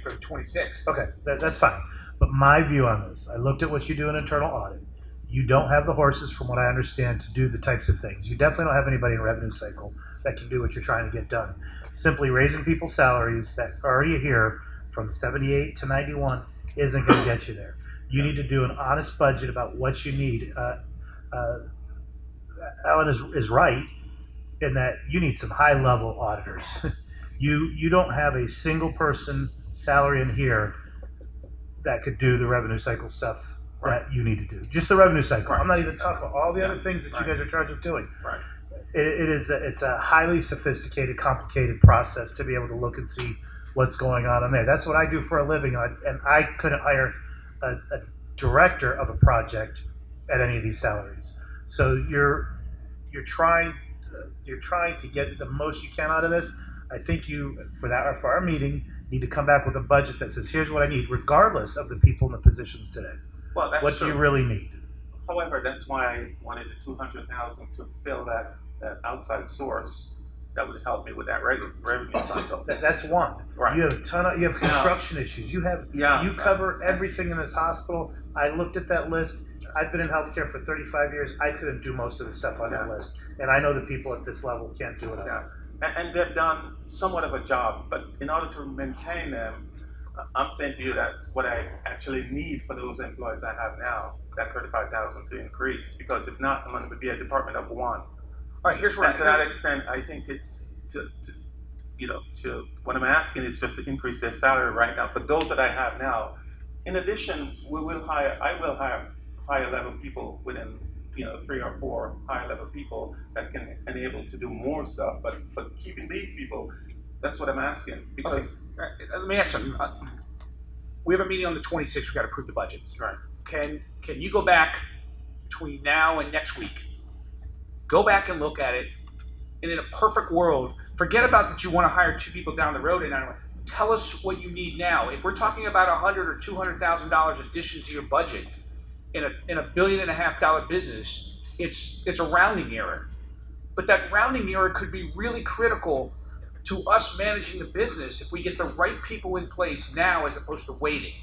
for the 26th. Okay, that's fine. But my view on this, I looked at what you do in internal audit. You don't have the horses, from what I understand, to do the types of things. You definitely don't have anybody in revenue cycle that can do what you're trying to get done. Simply raising people's salaries that are already here from 78 to 91 isn't going to get you there. You need to do an honest budget about what you need. Alan is right in that you need some high-level auditors. You don't have a single person salary in here that could do the revenue cycle stuff that you need to do. Just the revenue cycle. I'm not even talking about all the other things that you guys are charged with doing. Right. It's a highly sophisticated, complicated process to be able to look and see what's going on in there. That's what I do for a living, and I couldn't hire a director of a project at any of these salaries. So you're trying to get the most you can out of this. I think you, for our meeting, need to come back with a budget that says, here's what I need, regardless of the people in the positions today. Well, that's what true. do you really need? However, that's why I wanted the 200,000 to fill that outside source that would help me with that revenue cycle. That's one. Right. You have construction issues. You cover everything in this hospital. I looked at that list. I've been in healthcare for 35 years. I couldn't do most of the stuff on that list, and I know the people at this level can't do it. And they've done somewhat of a job, but in order to maintain them, I'm saying to you that's what I actually need for those employees I have now, that 35,000 to increase, because if not, I'm going to be a department of one. All right, here's what to that extent, I think it's what I'm asking is just to increase their salary right now for those that I have now. In addition, I will hire higher level people within 3 or 4 higher level people that can enable to do more stuff. But for keeping these people, that's what I'm asking. Because let me ask something. We have a meeting on the 26th. We've got to approve the budget. Right. Can you go back between now and next week? Go back and look at it. And in a perfect world, forget about that you want to hire 2 people down the road. And tell us what you need now. If we're talking about $100,000 or $200,000 addition to your budget in a $1.5 billion business, it's a rounding error. But that rounding error could be really critical to us managing the business if we get the right people in place now as opposed to waiting.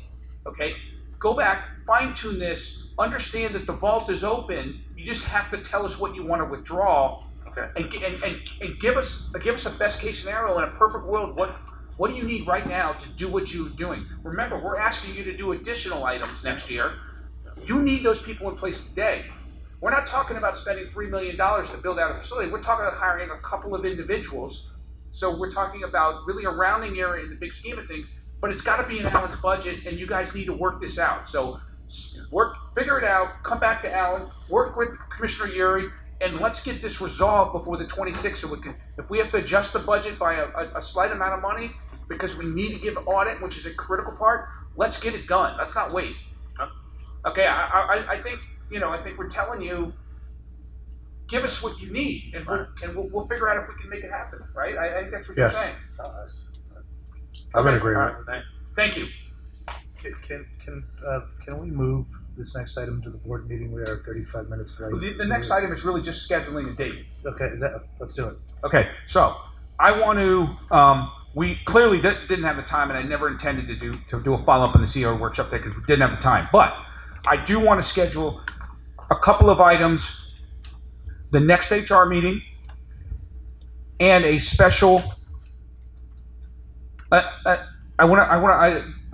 Okay? Go back, fine-tune this, understand that the vault is open. You just have to tell us what you want to withdraw. Okay. And give us a best case scenario in a perfect world. What do you need right now to do what you're doing? Remember, we're asking you to do additional items next year. you need those people in place today. We're not talking about spending $3 million to build out a facility. We're talking about hiring a couple of individuals. So we're talking about really a rounding error in the big scheme of things, but it's got to be in Alan's budget, and you guys need to work this out. So figure it out, come back to Alan, work with Commissioner Uri, and let's get this resolved before the 26th. So if we have to adjust the budget by a slight amount of money because we need to give audit, which is a critical part, let's get it done. Let's not wait. Okay, I think, I think we're telling you, give us what you need, and we'll figure out if we can make it happen, right? I think that's what you're saying. I'm going to agree with that. Thank you. Can we move this next item to the board meeting? We are 35 minutes late. The next item is really just scheduling a date. Okay, let's do it. Okay, so I want to, we clearly didn't have the time, and I never intended to do a follow-up on the CEO workshop there because we didn't have the time, but I do want to schedule a couple of items, the next HR meeting, and a special. The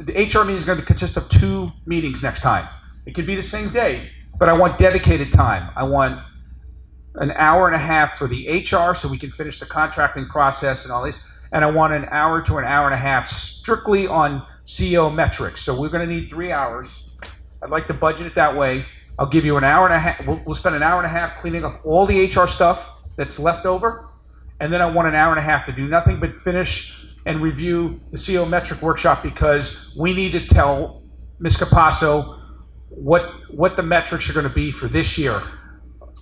HR meeting is going to consist of 2 meetings next time. It could be the same day, but I want dedicated time. I want an hour and a half for the HR so we can finish the contracting process and all this, and I want an hour to an hour and a half strictly on CEO metrics. So we're going to need 3 hours. I'd like to budget it that way. I'll give you an hour and a half. We'll spend an hour and a half cleaning up all the HR stuff that's left over. And then I want an hour and a half to do nothing but finish and review the CEO metric workshop because we need to tell Ms. Capasso what the metrics are going to be for this year.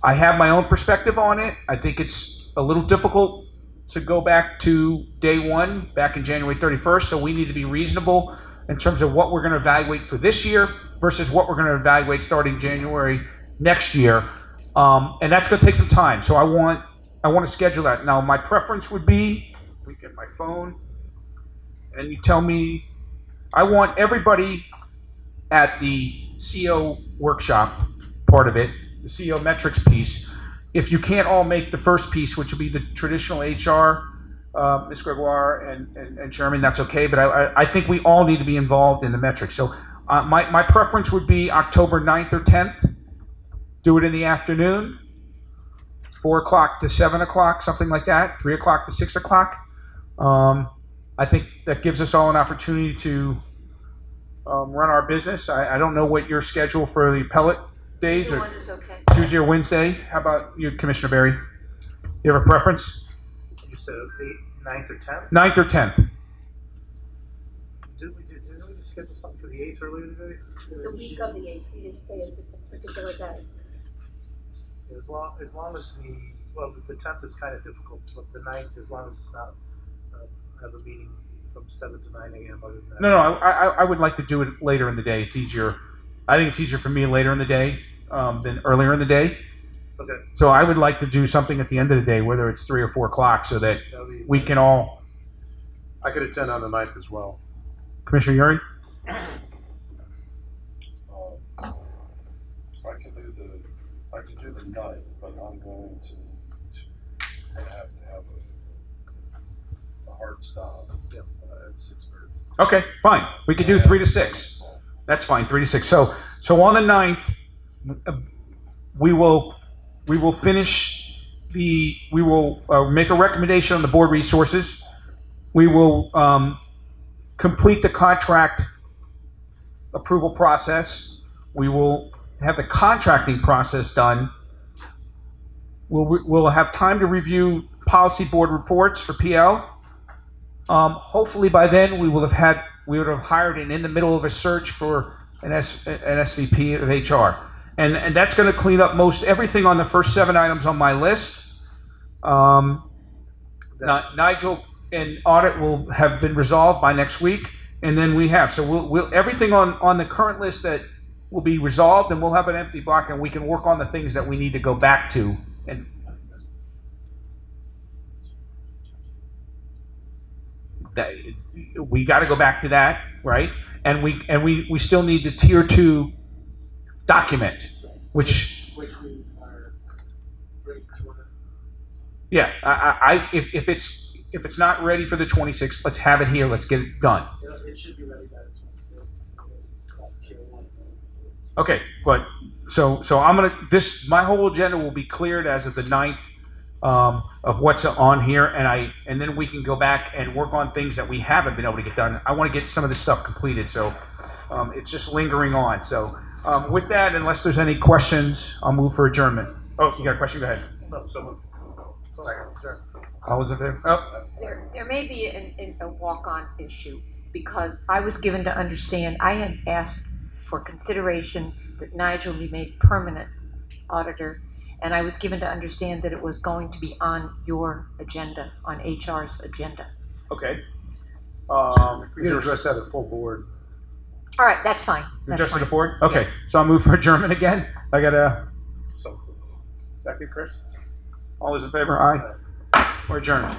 I have my own perspective on it. I think it's a little difficult to go back to day one, back in January 31st. So we need to be reasonable in terms of what we're going to evaluate for this year versus what we're going to evaluate starting January next year. And that's going to take some time. So I want to schedule that. Now, my preference would be, let me get my phone, and you tell me, I want everybody at the CEO workshop part of it, the CEO metrics piece. If you can't all make the first piece, which will be the traditional HR, Ms. Gregoire and Chairman, that's okay, but I think we all need to be involved in the metrics. So my preference would be October 9th or 10th. Do it in the afternoon, 4 o'clock to 7 o'clock, something like that, 3 o'clock to 6 o'clock. I think that gives us all an opportunity to run our business. I don't know what your schedule for the appellate days Either are. one is okay. Tuesday or Wednesday. How about you, Commissioner Berry? You have a preference? You said 9th or 10th? 9th or 10th? Didn't we just schedule something for the 8th earlier today? The week of the 8th, you didn't say it's a particular day. As long as the 10th is kind of difficult, but the 9th, as long as it's not have a meeting from 7 to 9 a.m. other than that. No, I would like to do it later in the day. It's easier. I think it's easier for me later in the day than earlier in the day. Okay. So I would like to do something at the end of the day, whether it's 3 or 4 o'clock, so that we can all. I could attend on the 9th as well. Commissioner Uri? I can do the 9th, but I'm going to have a hard stop at 6:30. Okay, fine. We could do 3 to 6. That's fine, 3 to 6. So on the 9th, we will finish we will make a recommendation on the board resources. We will complete the contract approval process. We will have the contracting process done. We'll have time to review policy board reports for PL. Hopefully by then we would have hired and in the middle of a search for an SVP of HR. And that's going to clean up most everything on the first 7 items on my list. Nigel and audit will have been resolved by next week, and then we have. So we'll everything on the current list that will be resolved, and we'll have an empty block, and we can work on the things that we need to go back to. And that, we got to go back to that, right? And we still need the tier 2 document, which we are ready to order. Yeah, if it's not ready for the 26th, let's have it here. Let's get it done. It should be ready by the 25th. Discuss tier 1. Okay, but, so I'm gonna, my whole agenda will be cleared as of the 9th, of what's on here, and then we can go back and work on things that we haven't been able to get done. I want to get some of this stuff completed, so, it's just lingering on. So, with that, unless there's any questions, I'll move for adjournment. Oh, you got a question? Go ahead. No, so second, sure. All was in favor? Oh, There may be a walk-on issue, because I was given to understand, I had asked for consideration that Nigel be made permanent auditor, and I was given to understand that it was going to be on your agenda, on HR's agenda. okay. We can address that at full board. All right, that's fine. That's Just to fine. the board? Okay, so I'll move for adjournment again. I got a So second, Chris? All those in favor? Aye. We're adjourned.